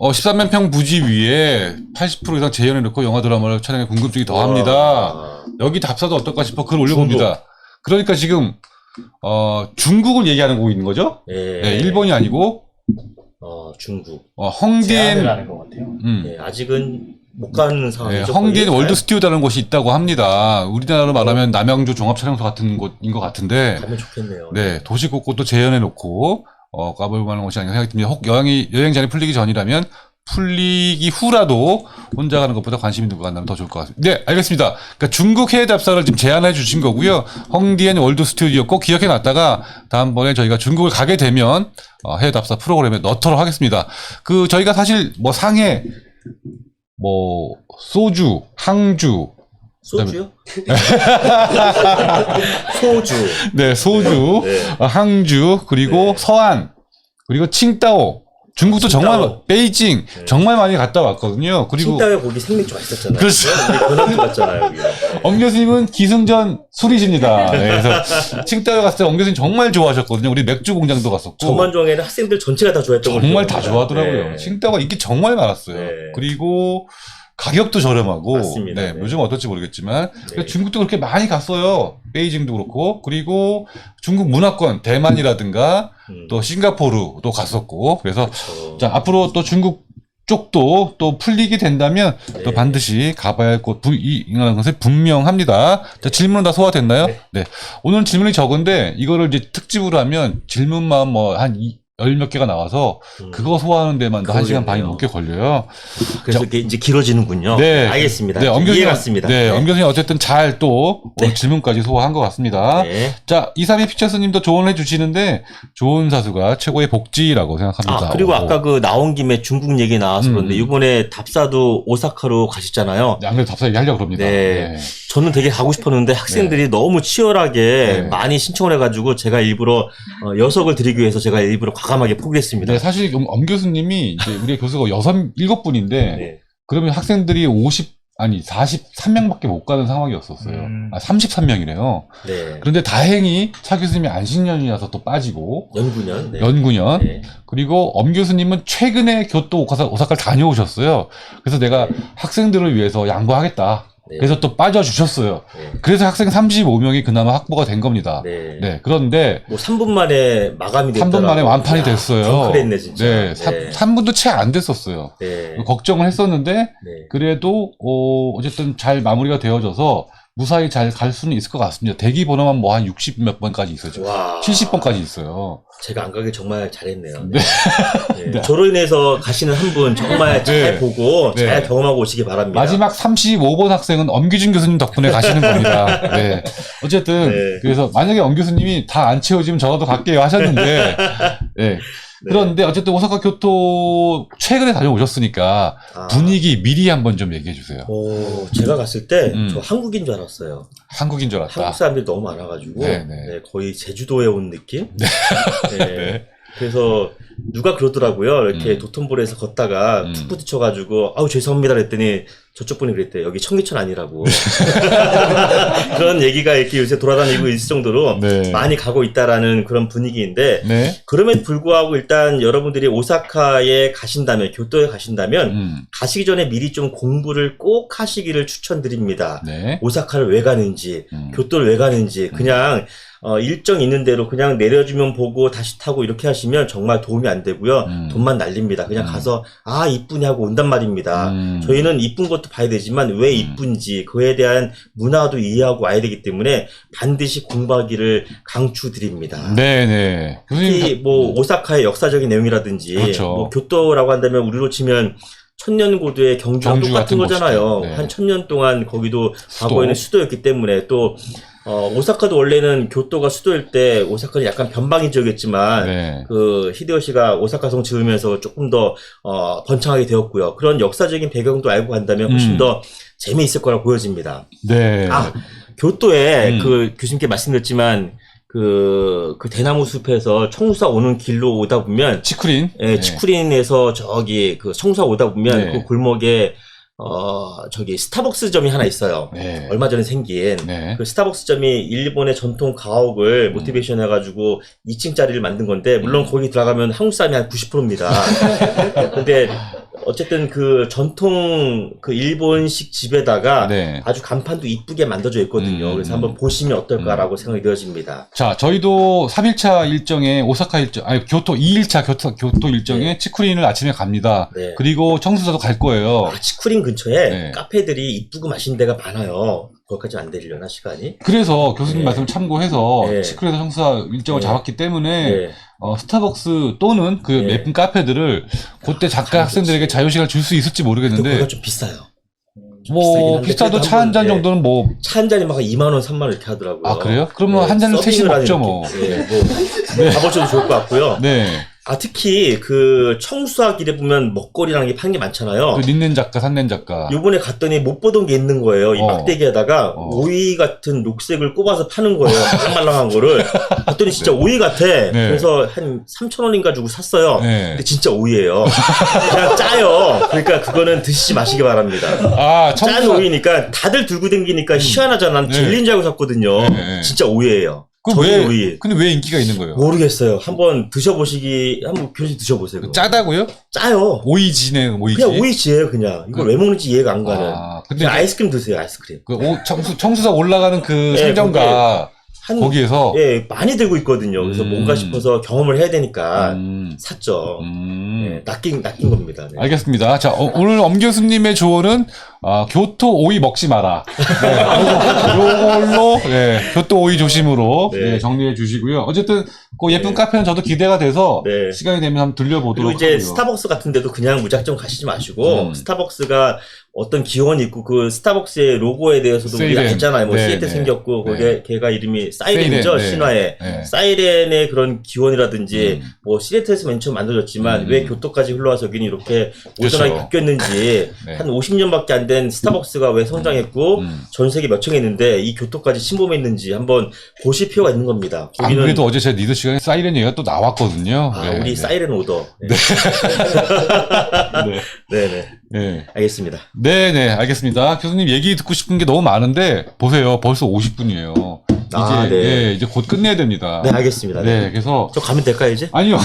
13만 평 부지 위에 80% 이상 재현해 놓고 영화 드라마를 촬영해 궁금증이 더합니다. 여기 답사도 어떨까 싶어 글 올려봅니다. 그러니까 지금 중국을 얘기하는 거고 있는 거죠? 네. 네, 일본이 아니고 중국. 헝디엔 제안을 하는 것 같아요. 네, 아직은 못 가는 네, 상황이죠. 헝디엔 거의. 월드 스튜디오라는 곳이 있다고 합니다. 우리나라로 말하면 남양주 종합촬영소 같은 곳인 것 같은데, 가면 좋겠네요. 네, 도시 곳곳도 재현해 놓고 가볼 만한 곳이 아닌가 생각이 듭니다. 혹 여행 제한이 풀리기 전이라면 풀리기 후라도 혼자 가는 것보다 관심 있는 거 간다면 더 좋을 것 같습니다. 네, 알겠습니다. 그러니까 중국 해외 답사를 지금 제안해 주신 거고요. 헝디엔 월드 스튜디오 꼭 기억해 놨다가 다음번에 저희가 중국을 가게 되면 해외 답사 프로그램에 넣도록 하겠습니다. 저희가 사실 뭐 상해, 뭐 소주, 항주, 소주요? 소주. 네, 소주, 네. 항주, 그리고 네. 서안, 그리고 칭다오. 중국도 정말, 칭다오. 베이징, 정말 많이 갔다 왔거든요. 그리고, 칭따오에 거기 생맥주 맛있었잖아요. 그렇죠. 우리 권합도 갔잖아요, 여기. 엄 교수님은 기승전 술이십니다. 네, 그래서, 칭다오에 갔을 때 엄 교수님 정말 좋아하셨거든요. 우리 맥주 공장도 갔었고. 전반정에는 학생들 전체가 다 좋아했던 걸로 정말 다 기억합니다. 좋아하더라고요. 네. 칭다오가 인기 정말 많았어요. 네. 그리고, 가격도 저렴하고, 맞습니다. 네, 네. 요즘 어떨지 모르겠지만, 네. 중국도 그렇게 많이 갔어요. 베이징도 그렇고, 그리고 중국 문화권, 대만이라든가, 또 싱가포르도 갔었고, 그래서, 그렇죠. 자, 앞으로 또 중국 쪽도 또 풀리게 된다면, 네. 또 반드시 가봐야 할 곳, 이라는 것이 분명합니다. 자, 질문은 다 소화됐나요? 네. 오늘 질문이 적은데, 이거를 이제 특집으로 하면, 질문만 뭐, 열 몇 개가 나와서, 그거 소화하는 데만도 1시간 반이 그러겠네요. 넘게 걸려요. 그래서 이게 이제 길어지는군요. 네. 알겠습니다. 네, 엄 교수님, 이해갔습니다. 네, 엄 교수님 어쨌든 잘 또 오늘 질문까지 소화한 것 같습니다. 네. 자, 이삼이 피처스님도 조언을 해주시는데 좋은 사수가 최고의 복지라고 생각합니다. 그리고 오. 아까 나온 김에 중국 얘기 나와서 그런데 이번에 답사도 오사카로 가시잖아요. 네, 안 그래도 답사 얘기하려고 그럽니다. 네. 저는 되게 가고 싶었는데 학생들이 너무 치열하게 네. 많이 신청을 해가지고 제가 일부러 여석을 드리기 위해서 제가 일부러 과감하게 포기했습니다. 네, 사실 엄 교수님이 이제 우리 교수가 7분인데 네. 그러면 학생들이 43명밖에 못 가는 상황이었었어요. 33명이래요. 네. 그런데 다행히 차 교수님이 안식년이라서 또 빠지고 연구년. 네. 연구년 네. 그리고 엄 교수님은 최근에 교토 오사카를 다녀오셨어요. 그래서 내가 학생들을 위해서 양보하겠다. 네. 그래서 또 빠져주셨어요. 네. 그래서 학생 35명이 그나마 확보가 된 겁니다. 네. 네. 그런데 뭐 3분 만에 마감이 됐다. 3분 만에 완판이 됐어요. 그랬네 진짜. 네. 3분도 채 안 됐었어요. 네. 걱정을 했었는데 네. 그래도 어쨌든 잘 마무리가 되어져서 무사히 잘 갈 수는 있을 것 같습니다. 대기 번호만 뭐 한 60 몇 번까지 있어요. 와. 70번까지 있어요. 제가 안 가길 정말 잘했네요. 네. 네. 네. 저로 인해서 가시는 한 분 정말 잘 네. 보고 네. 잘 경험하고 오시기 바랍니다. 마지막 35번 학생은 엄기준 교수님 덕분에 가시는 겁니다. 네. 어쨌든, 네. 그래서 만약에 엄 교수님이 다 안 채워지면 저라도 갈게요 하셨는데, 네. 그런데 어쨌든 오사카 교토 최근에 다녀오셨으니까 분위기 미리 한번 좀 얘기해 주세요. 제가 갔을 때 음. 저 한국인 줄 알았어요. 한국인 줄 알았다. 한국 사람들이 너무 많아가지고 네, 네. 네, 거의 제주도에 온 느낌. 네. 네. 네. 그래서 누가 그러더라고요. 이렇게 음. 도톤보리에서 걷다가 툭 부딪혀가지고 아우 죄송합니다 그랬더니 저쪽 분이 그랬대요. 여기 청계천 아니라고. 그런 얘기가 이렇게 요새 돌아다니고 있을 정도로 네. 많이 가고 있다라는 그런 분위기인데 네. 그럼에도 불구하고 일단 여러분들이 오사카에 가신다면 교토에 가신다면 가시기 전에 미리 좀 공부를 꼭 하시기를 추천드립니다. 네. 오사카를 왜 가는지 음. 교토를 왜 가는지 그냥 일정 있는 대로 그냥 내려주면 보고 다시 타고 이렇게 하시면 정말 도움이 안 되고요. 돈만 날립니다. 그냥 가서 아 이쁘냐 하고 온단 말입니다. 저희는 이쁜 것도 봐야 되지만 왜 이쁜지 그에 대한 문화도 이해하고 와야 되기 때문에 반드시 공부하기를 강추드립니다. 네네. 특히 뭐 오사카의 역사적인 내용이라든지 그렇죠. 뭐 교토라고 한다면 우리로 치면 천년고도의 경주와 경주 똑같은 같은 거잖아요. 곳이죠. 네. 한 1000년 동안 거기도 수도. 과거에는 수도였기 때문에 또 오사카도 원래는 교토가 수도일 때 오사카는 약간 변방인 지역이었지만 네. 그 히데요시가 오사카성 지으면서 조금 더 번창하게 되었고요. 그런 역사적인 배경도 알고 간다면 훨씬 더 재미있을 거라 보여집니다. 네. 아 교토에 그 교수님께 말씀드렸지만 그 대나무 숲에서 청수사 오는 길로 오다 보면 치쿠린. 예, 치쿠린에서 저기 그 청수사 오다 보면 네. 그 골목에 저기 스타벅스점이 하나 있어요. 네. 얼마 전에 생긴 네. 그 스타벅스점이 일본의 전통 가옥을 모티베이션 해가지고 2층짜리를 만든 건데 물론 거기 들어가면 한국 사람이 한 90%입니다. 근데 어쨌든 그 전통 그 일본식 집에다가 네. 아주 간판도 이쁘게 만들어져 있거든요. 그래서 한번 보시면 어떨까라고 생각이 되어집니다. 자, 저희도 3일차 일정에 오사카 일정, 아니, 교토 2일차 교토 일정에 네. 치쿠린을 아침에 갑니다. 네. 그리고 청수사도 갈 거예요. 치쿠린 근처에 네. 카페들이 이쁘고 맛있는 데가 많아요. 거기까지 안 되려나 시간이? 그래서 교수님 네. 말씀을 참고해서 네. 치쿠린에서 청수사 일정을 네. 잡았기 때문에 네. 스타벅스 또는 그 네. 예쁜 카페들을 그때 작가 가면 학생들에게 좋지. 자유시간을 줄 수 있을지 근데 모르겠는데 거기가 좀 비싸요. 좀 비싸긴 뭐 한데 비싸도 그래도 차 한 잔 한번, 예, 정도는 뭐 차 한 잔이 막 2만 원, 3만 원 이렇게 하더라고요. 아, 그래요? 그러면 한 잔은 셋이 서빙을 하는 먹죠, 뭐. 느낌. 예, 뭐 가보셔도 좋을 것 같고요. 네. 아 특히 그 청수사 길에 보면 먹거리라는 게 파는 게 많잖아요. 그 린넨 작가, 산넨 작가. 요번에 갔더니 못 보던 게 있는 거예요. 이 막대기에다가 오이 같은 녹색을 꼽아서 파는 거예요. 말랑말랑한 거를. 봤더니 진짜 오이 같아. 그래서 한 3,000원인가 주고 샀어요. 네. 근데 진짜 오이예요. 그냥 짜요. 그러니까 그거는 드시지 마시기 바랍니다. 아, 짠 오이니까 다들 들고 댕기니까 희한하잖아. 난 네. 젤리인 줄 알고 샀거든요. 네. 진짜 오이예요. 그 저희 왜, 오이. 근데 왜 인기가 있는 거예요? 모르겠어요. 한번 한번 교수님 드셔보세요. 그거. 짜다고요? 짜요. 오이지네, 오이지. 그냥 오이지예요, 그냥. 이걸 왜 먹는지 이해가 안 가는. 아, 근데 그냥 아이스크림 드세요, 아이스크림. 그 청수사 올라가는 그 네, 상점가 한, 거기에서 예, 많이 들고 있거든요. 그래서 뭔가 싶어서 경험을 해야 되니까 음. 샀죠. 예, 낚인 겁니다. 네. 알겠습니다. 자, 오늘 엄 교수님의 조언은 교토 오이 먹지 마라. 네, 요걸로 교토 오이 조심으로 네. 정리해 주시고요. 어쨌든 그 예쁜 카페는 저도 기대가 돼서 네. 시간이 되면 한번 그리고 들려보도록 이제 하고요. 스타벅스 같은 데도 그냥 무작정 가시지 마시고 스타벅스가 어떤 기원이 있고 그 스타벅스의 로고에 대해서도 우리가 세이렌. 알잖아요. 뭐 네, 시애틀 네. 생겼고 네. 거기에 걔가 이름이 사이렌이죠. 세이렌, 네. 신화에. 네. 사이렌의 그런 기원이라든지 뭐 시애틀에서 맨 처음 만들어졌지만 왜 교토까지 흘러와서 여기는 이렇게 오전하게 그렇죠. 바뀌었는지 네. 한 50년밖에 안 된 스타벅스가 왜 성장했고 전 세계 몇 층에 있는데 이 교토까지 침범했는지 한번 보실 필요가 있는 겁니다. 안 거기는 그래도 어제 제 리더 시간에 사이렌 얘기가 또 나왔거든요. 네, 우리 네. 사이렌 오더. 네. 네. 네네. 네. 알겠습니다. 네네, 알겠습니다. 교수님 얘기 듣고 싶은 게 너무 많은데, 보세요. 벌써 50분이에요. 아, 이제, 네. 이제 곧 끝내야 됩니다. 네, 알겠습니다. 네, 그래서. 저 가면 될까요, 이제? 아니요.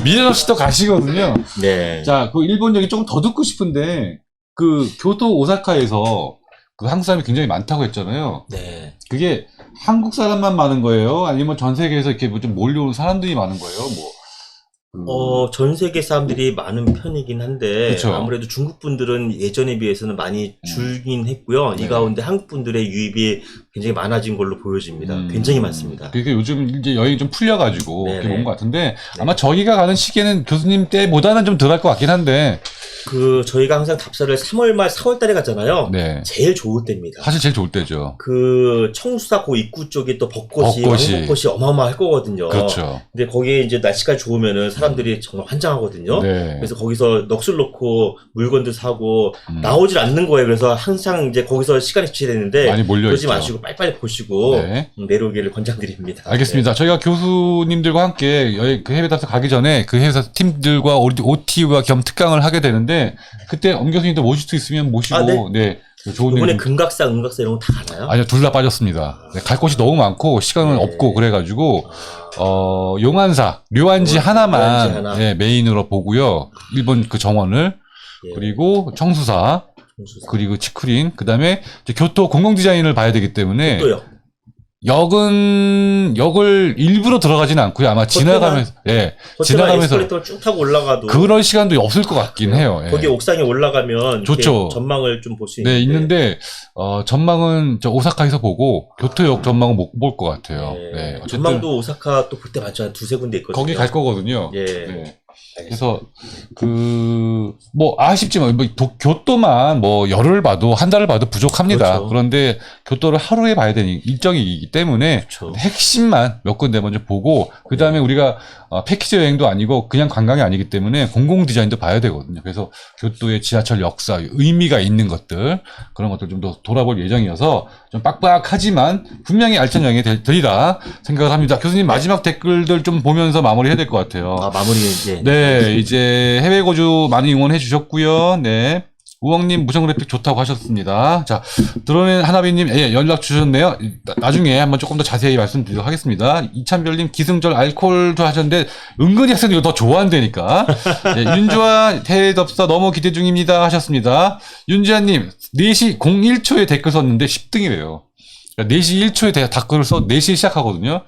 미련 없이 또 가시거든요. 네. 자, 그 일본 얘기 조금 더 듣고 싶은데, 그 교토 오사카에서 그 한국 사람이 굉장히 많다고 했잖아요. 네. 그게 한국 사람만 많은 거예요? 아니면 전 세계에서 이렇게 뭐 좀 몰려오는 사람들이 많은 거예요? 뭐. 전 세계 사람들이 많은 편이긴 한데, 그쵸. 아무래도 중국 분들은 예전에 비해서는 많이 줄긴 했고요. 네. 이 가운데 한국 분들의 유입이 굉장히 많아진 걸로 보여집니다. 굉장히 많습니다. 그게 요즘 이제 여행이 좀 풀려가지고 네네. 이렇게 온 것 같은데, 아마 저희가 가는 시기에는 교수님 때보다는 좀 덜 할 것 같긴 한데, 저희가 항상 답사를 3월 말, 4월 달에 가잖아요. 네. 제일 좋을 때입니다. 사실 제일 좋을 때죠. 청수사 그 입구 쪽에 또 벚꽃이 왕벚꽃이 어마어마할 거거든요. 그렇죠. 근데 거기에 이제 날씨가 좋으면은 사람들이 정말 환장하거든요. 네. 그래서 거기서 넋을 놓고 물건들 사고 나오질 않는 거예요. 그래서 항상 이제 거기서 시간이 지체되는데 많이 몰려 그러지 있죠. 마시고 좀 빨리빨리 보시고 네. 내려오기를 권장드립니다. 알겠습니다. 저희가 교수님들과 함께 그 해외 답사 가기 전에 그 회사 팀들과 OT와 겸 특강을 하게 되는데 그때 엄 교수님도 모실 수 있으면 모시고 네. 좋은 이번에 얘기 금각사, 은각사 이런 거 다 가나요? 아니요, 둘 다 빠졌습니다. 네, 갈 곳이 너무 많고 시간은 네. 없고 그래가지고 용안사, 료안지 하나만 료안지 하나. 네, 메인으로 보고요. 일본 그 정원을 예. 그리고 청수사 그리고 치쿠린 그다음에 이제 교토 공공 디자인을 봐야 되기 때문에 또요. 역을 일부러 들어가지는 않고요. 아마 지나가면서 지나가면서 에스컬레이터를 쭉 타고 올라가도 그럴 시간도 없을 것 같긴 해요. 예. 거기 옥상에 올라가면 좋죠. 이렇게 전망을 좀 볼 수 네, 있는데 있는데 전망은 저 오사카에서 보고 교토역 전망은 못 볼 것 같아요. 네, 어쨌든 전망도 오사카 또 볼 때 많죠. 한 두세 군데 있거든요. 거기 갈 거거든요. 예. 네. 그래서 뭐 아쉽지만 교토만 뭐 열흘 봐도 한 달을 봐도 부족합니다. 그렇죠. 그런데 교토를 하루에 봐야 되는 일정이기 때문에 그렇죠. 핵심만 몇 군데 먼저 보고 그 다음에 우리가 패키지 여행도 아니고 그냥 관광이 아니기 때문에 공공 디자인도 봐야 되거든요. 그래서 교토의 지하철 역사, 의미가 있는 것들 그런 것들 좀 더 돌아볼 예정이어서 좀 빡빡하지만 분명히 알찬 여행이 되리라 생각을 합니다. 교수님 마지막 댓글들 좀 보면서 마무리해야 될 것 같아요. 마무리 이제. 네, 이제 해외 거주 많이 응원해 주셨고요. 네. 우엉님 무선 그래픽 좋다고 하셨습니다. 자, 드론의 하나비님, 연락 주셨네요. 나중에 한번 조금 더 자세히 말씀드리도록 하겠습니다. 이찬별님 기승절 알코올도 하셨는데, 은근히 학생들이 더 좋아한다니까. 네, 윤주아 해외덥사 너무 기대 중입니다. 하셨습니다. 윤주아님, 4시 01초에 댓글 썼는데 10등이래요. 4시 1초에 댓글을 써 4시에 시작하거든요.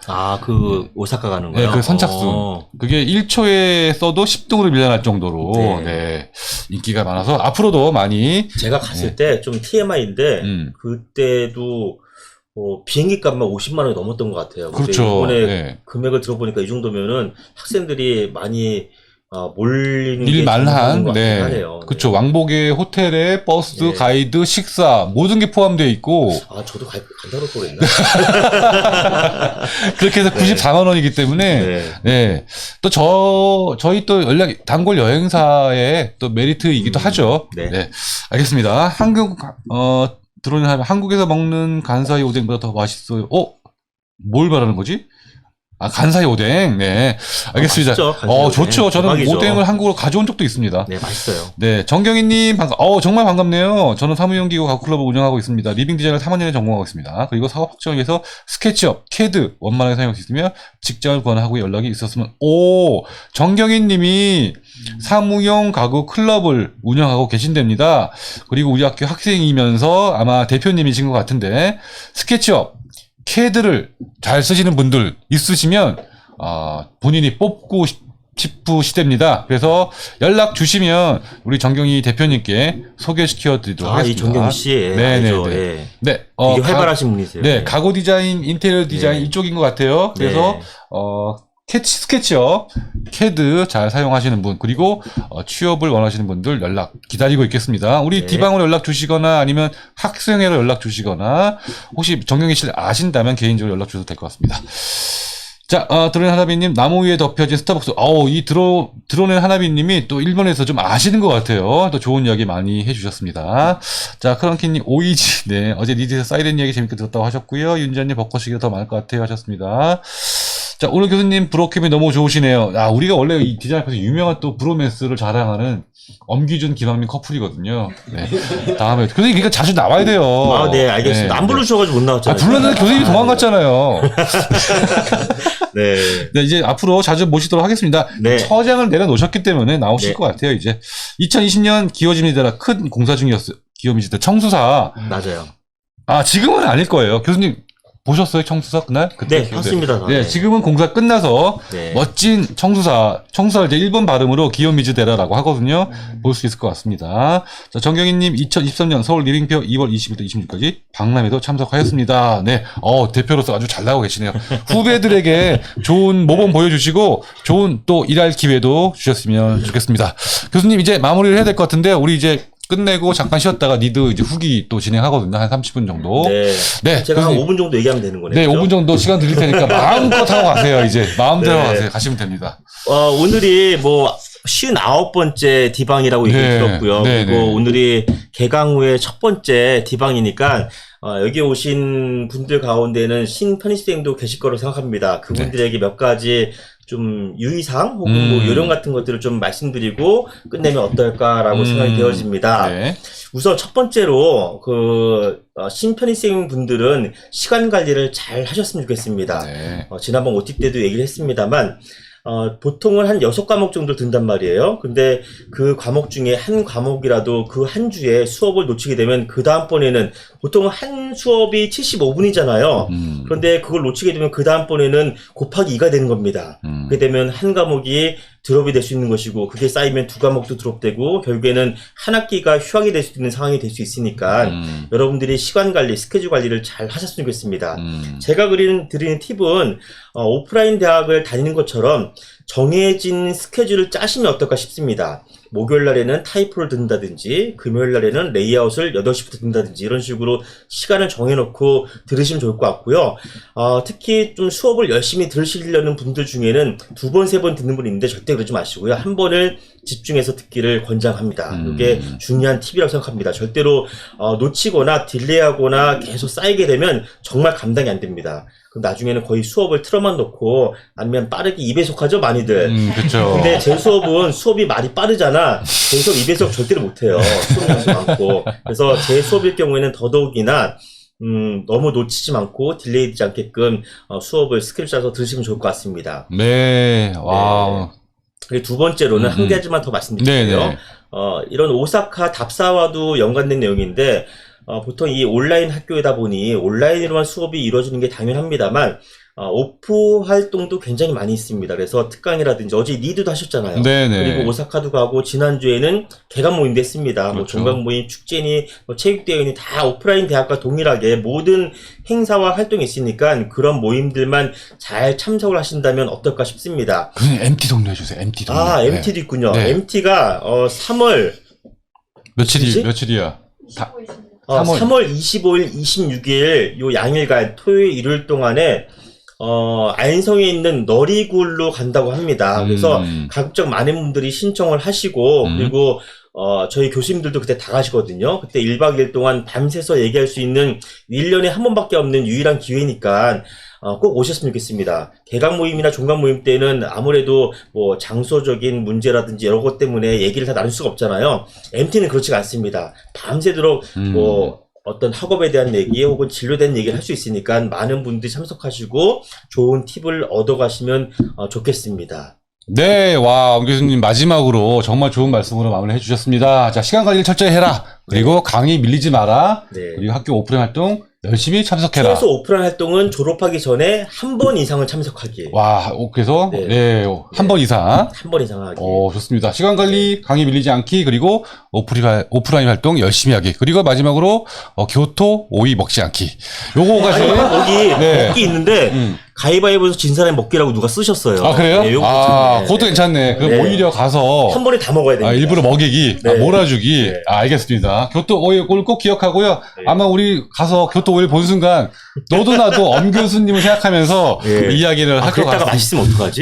오사카 가는 거요? 네, 그 선착순. 그게 1초에 써도 10등으로 밀려날 정도로, 네. 인기가 많아서 앞으로도 많이. 제가 갔을 때 좀 TMI인데, 그때도, 비행기 값만 50만 원이 넘었던 것 같아요. 그렇죠. 이번에 금액을 들어보니까 이 정도면은 학생들이 많이, 몰리는 게 일만한, 것 네. 하네요. 그렇죠. 왕복에 호텔에 버스, 네. 가이드, 식사, 모든 게 포함되어 있고. 저도 간다 그럴 거겠나? 그렇게 해서 94만 원이기 때문에, 네. 또 저희 또 단골 여행사의 또 메리트이기도 하죠. 네. 알겠습니다. 한국에서 먹는 간사이 오뎅보다 더 맛있어요. 뭘 말하는 거지? 간사이 오뎅. 네. 알겠습니다. 맛있죠, 간사이 좋죠. 오뎅. 저는 대박이죠. 오뎅을 한국으로 가져온 적도 있습니다. 네, 맛있어요. 네. 정경희님, 정말 반갑네요. 저는 사무용기구 가구클럽을 운영하고 있습니다. 리빙 디자인을 3학년에 전공하고 있습니다. 그리고 사업 확장을 위해서 스케치업, 캐드 원만하게 사용할 수 있으며 직장을 권하고 연락이 있었으면, 정경희님이 사무용 가구 클럽을 운영하고 계신답니다. 그리고 우리 학교 학생이면서 아마 대표님이신 것 같은데, 스케치업, 캐드를 잘 쓰시는 분들 있으시면 본인이 뽑고 싶으시답니다. 그래서 연락 주시면 우리 정경희 대표님께 소개시켜 드리도록 하겠습니다. 이 정경희 씨. 네네네. 네. 네. 되게 활발하신 분이세요. 네. 가구 디자인, 인테리어 디자인 이쪽인 것 같아요. 그래서 스케치업, 캐드 잘 사용하시는 분, 그리고 취업을 원하시는 분들 연락 기다리고 있겠습니다. 우리 디방으로 연락 주시거나 아니면 학생회로 연락 주시거나 혹시 정경희 씨를 아신다면 개인적으로 연락 주셔도 될 것 같습니다. 자, 드론의 하나비님, 나무 위에 덮여진 스타벅스. 이 드론의 하나비님이 또 일본에서 좀 아시는 것 같아요. 또 좋은 이야기 많이 해주셨습니다. 자, 크런키님, 오이지. 네, 어제 리드에서 사이렌 이야기 재밌게 들었다고 하셨고요. 윤지아님, 벚꽃이기가 더 많을 것 같아요. 하셨습니다. 자, 오늘 교수님 브로캠이 너무 좋으시네요. 우리가 원래 이 디자인 앞에서 유명한 또 브로맨스를 자랑하는 엄기준, 김학민 커플이거든요. 네. 다음에 교수님 그러니까 자주 나와야 돼요. 네, 알겠습니다. 안 불러주셔가지고 못 나왔잖아요. 불렀는데 교수님이 도망갔잖아요. 네. 네, 이제 앞으로 자주 모시도록 하겠습니다. 네. 처장을 내려놓으셨기 때문에 나오실 것 같아요, 이제. 2020년 기호지입니다. 큰 공사 중이었어요. 기호지입니다. 청수사. 맞아요. 지금은 아닐 거예요. 교수님 보셨어요, 청수사 그날? 네, 봤습니다. 네, 지금은 공사 끝나서 멋진 청수사를 이제 일본 발음으로 기요미즈데라라고 하거든요. 볼 수 있을 것 같습니다. 자, 정경희님 2023년 서울 리빙표 2월 20일부터 26일까지 박람회도 참석하였습니다. 네, 대표로서 아주 잘 나오고 계시네요. 후배들에게 좋은 모범 보여주시고 좋은 또 일할 기회도 주셨으면 좋겠습니다. 교수님 이제 마무리를 해야 될 것 같은데 우리 이제 끝내고 잠깐 쉬었다가 니드 이제 후기 또 진행하거든요. 한 30분 정도. 네. 제가 한 5분 정도 얘기하면 되는 거네요. 네, 5분 정도 시간 드릴 테니까 마음껏 하고 가세요, 이제. 마음대로 가세요. 가시면 됩니다. 오늘이 59번째 디방이라고 얘기 들었고요. 그리고 오늘이 개강 후에 첫 번째 디방이니까 여기 오신 분들 가운데는 신편입생도 계실 거로 생각합니다. 그분들에게 몇 가지 좀 유의사항 혹은 뭐 요령 같은 것들을 좀 말씀드리고 끝내면 어떨까라고 생각이 되어집니다. 네. 우선 첫 번째로 신편입생 분들은 시간 관리를 잘 하셨으면 좋겠습니다. 네. 지난번 OT 때도 얘기를 했습니다만 보통은 한 6과목 정도 든단 말이에요. 근데 그 과목 중에 한 과목이라도 그 한 주에 수업을 놓치게 되면 그 다음번에는 보통 한 수업이 75분이잖아요. 그런데 그걸 놓치게 되면 그 다음번에는 곱하기 2가 되는 겁니다. 그렇게 되면 한 과목이 드롭이 될 수 있는 것이고 그게 쌓이면 두 과목도 드롭되고 결국에는 한 학기가 휴학이 될 수 있는 상황이 될 수 있으니까 여러분들이 시간 관리, 스케줄 관리를 잘 하셨으면 좋겠습니다. 제가 드리는 팁은 오프라인 대학을 다니는 것처럼 정해진 스케줄을 짜시면 어떨까 싶습니다. 목요일 날에는 타이프를 듣는다든지 금요일 날에는 레이아웃을 8시부터 듣는다든지 이런 식으로 시간을 정해놓고 들으시면 좋을 것 같고요. 특히 좀 수업을 열심히 들으시려는 분들 중에는 2번, 3번 듣는 분이 있는데 절대 그러지 마시고요. 한 번을 집중해서 듣기를 권장합니다. 이게 중요한 팁이라고 생각합니다. 절대로 놓치거나 딜레이하거나 계속 쌓이게 되면 정말 감당이 안 됩니다. 그럼 나중에는 거의 수업을 틀어만 놓고 아니면 빠르게 2배속 하죠 많이들. 그렇죠. 근데 제 수업은 수업이 말이 빠르잖아. 제 수업 2배속 절대로 못해요. 수업량이 많고. 그래서 제 수업일 경우에는 더더욱이나 너무 놓치지 않고 딜레이되지 않게끔 수업을 스케줄 짜서 들으시면 좋을 것 같습니다. 네. 와우. 그리고 두 번째로는 한 가지만 더 말씀드릴게요. 네네. 이런 오사카 답사와도 연관된 내용인데 보통 이 온라인 학교이다 보니 온라인으로만 수업이 이루어지는 게 당연합니다만 오프 활동도 굉장히 많이 있습니다. 그래서 특강이라든지 어제 리드도 하셨잖아요. 네네. 그리고 오사카도 가고 지난주에는 개강 모임도 했습니다. 그렇죠. 뭐 종강 모임, 축제니 뭐 체육대회니 다 오프라인 대학과 동일하게 모든 행사와 활동이 있으니까 그런 모임들만 잘 참석을 하신다면 어떨까 싶습니다. 그냥 MT 동료 해주세요. MT 동료. MT도 있군요. 네. MT가 3월 며칠이야? 3월 25일, 26일 요 양일간 토요일, 일요일 동안에 안성에 있는 너리굴로 간다고 합니다. 그래서 가급적 많은 분들이 신청을 하시고 그리고 저희 교수님들도 그때 다 가시거든요. 그때 1박 2일 동안 밤새서 얘기할 수 있는 1년에 한 번밖에 없는 유일한 기회니까 꼭 오셨으면 좋겠습니다. 개강 모임이나 종강 모임 때는 아무래도 뭐 장소적인 문제라든지 여러 것 때문에 얘기를 다 나눌 수가 없잖아요. MT는 그렇지가 않습니다. 밤새도록 뭐 어떤 학업에 대한 얘기 혹은 진로에 대한 얘기를 할 수 있으니까 많은 분들이 참석하시고 좋은 팁을 얻어가시면 좋겠습니다. 네, 와, 엄 교수님 마지막으로 정말 좋은 말씀으로 마무리 해주셨습니다. 자, 시간 관리를 철저히 해라. 그리고 강의 밀리지 마라. 네. 그리고 학교 오프라인 활동 열심히 참석해라. 최소 오프라인 활동은 졸업하기 전에 한 번 이상은 참석하기. 와, 그래서 네. 한 번 이상. 한 번 이상 하기. 좋습니다. 시간 관리, 강의 밀리지 않기, 그리고 오프라인 활동 열심히 하기. 그리고 마지막으로 교토 오이 먹지 않기. 요거까지. 여기 네. 먹기 있는데 가위바위보에서 진 사람이 먹기라고 누가 쓰셨어요. 아, 그래요? 네, 요거 그것도 괜찮네. 그럼 네. 오히려 가서 한 번에 다 먹어야 됩니다. 일부러 먹이기, 네. 몰아주기. 네. 알겠습니다. 교토 오일 꼭 기억하고요. 네. 아마 우리 가서 교토 오일 본 순간 너도 나도 엄 교수님을 생각하면서 네. 이야기를 할 것 그랬다가 같습니다. 맛있으면 어떡하지?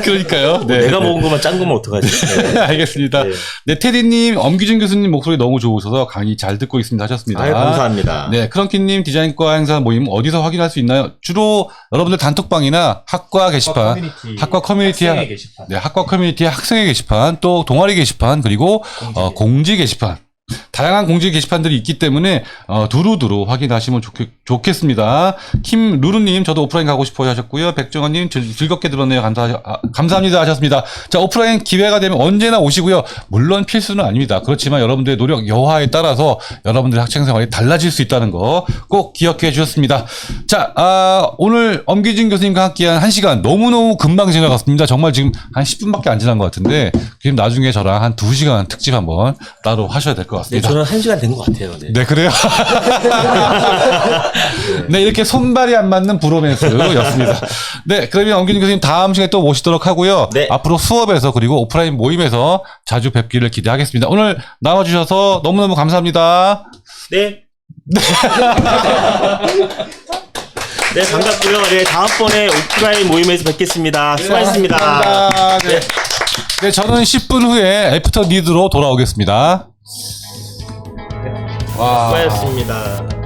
그러니까요. 네. 내가 먹은 것만 짠 거면 어떡하지? 네. 알겠습니다. 네. 네, 테디님, 엄기준 교수님 목소리 너무 좋으셔서 강의 잘 듣고 있습니다 하셨습니다. 아유, 감사합니다. 네, 크런키님 디자인과 행사 모임 어디서 확인할 수 있나요? 주로 여러분들 단톡방이나 학과 게시판, 학과 커뮤니티, 학생의 게시판. 네, 학과 커뮤니티의 학생의 게시판, 또 동아리 게시판, 그리고 공지 게시판. 다양한 공지 게시판들이 있기 때문에 두루두루 확인하시면 좋겠습니다. 김루루님 저도 오프라인 가고 싶어요 하셨고요. 백정원님 즐겁게 들었네요. 감사합니다 하셨습니다. 자, 오프라인 기회가 되면 언제나 오시고요. 물론 필수는 아닙니다. 그렇지만 여러분들의 노력 여하에 따라서 여러분들의 학생생활이 달라질 수 있다는 거 꼭 기억해 주셨습니다. 자, 오늘 엄기진 교수님과 함께한 1시간 너무너무 금방 지나갔습니다. 정말 지금 한 10분밖에 안 지난 것 같은데 지금 나중에 저랑 한 2시간 특집 한번 따로 하셔야 될 것 같습니다. 네, 저는 1시간 된 것 같아요. 네. 네, 그래요? 네, 이렇게 손발이 안 맞는 브로맨스였습니다. 네, 그러면 엄기준 교수님 다음 시간에 또 모시도록 하고요. 네. 앞으로 수업에서 그리고 오프라인 모임에서 자주 뵙기를 기대하겠습니다. 오늘 나와주셔서 너무너무 감사합니다. 네. 네, 반갑고요. 네, 다음번에 오프라인 모임에서 뵙겠습니다. 수고하셨습니다. 감사합니다. 네. 네, 저는 10분 후에 애프터 니드로 돌아오겠습니다. 와. 수고하셨습니다.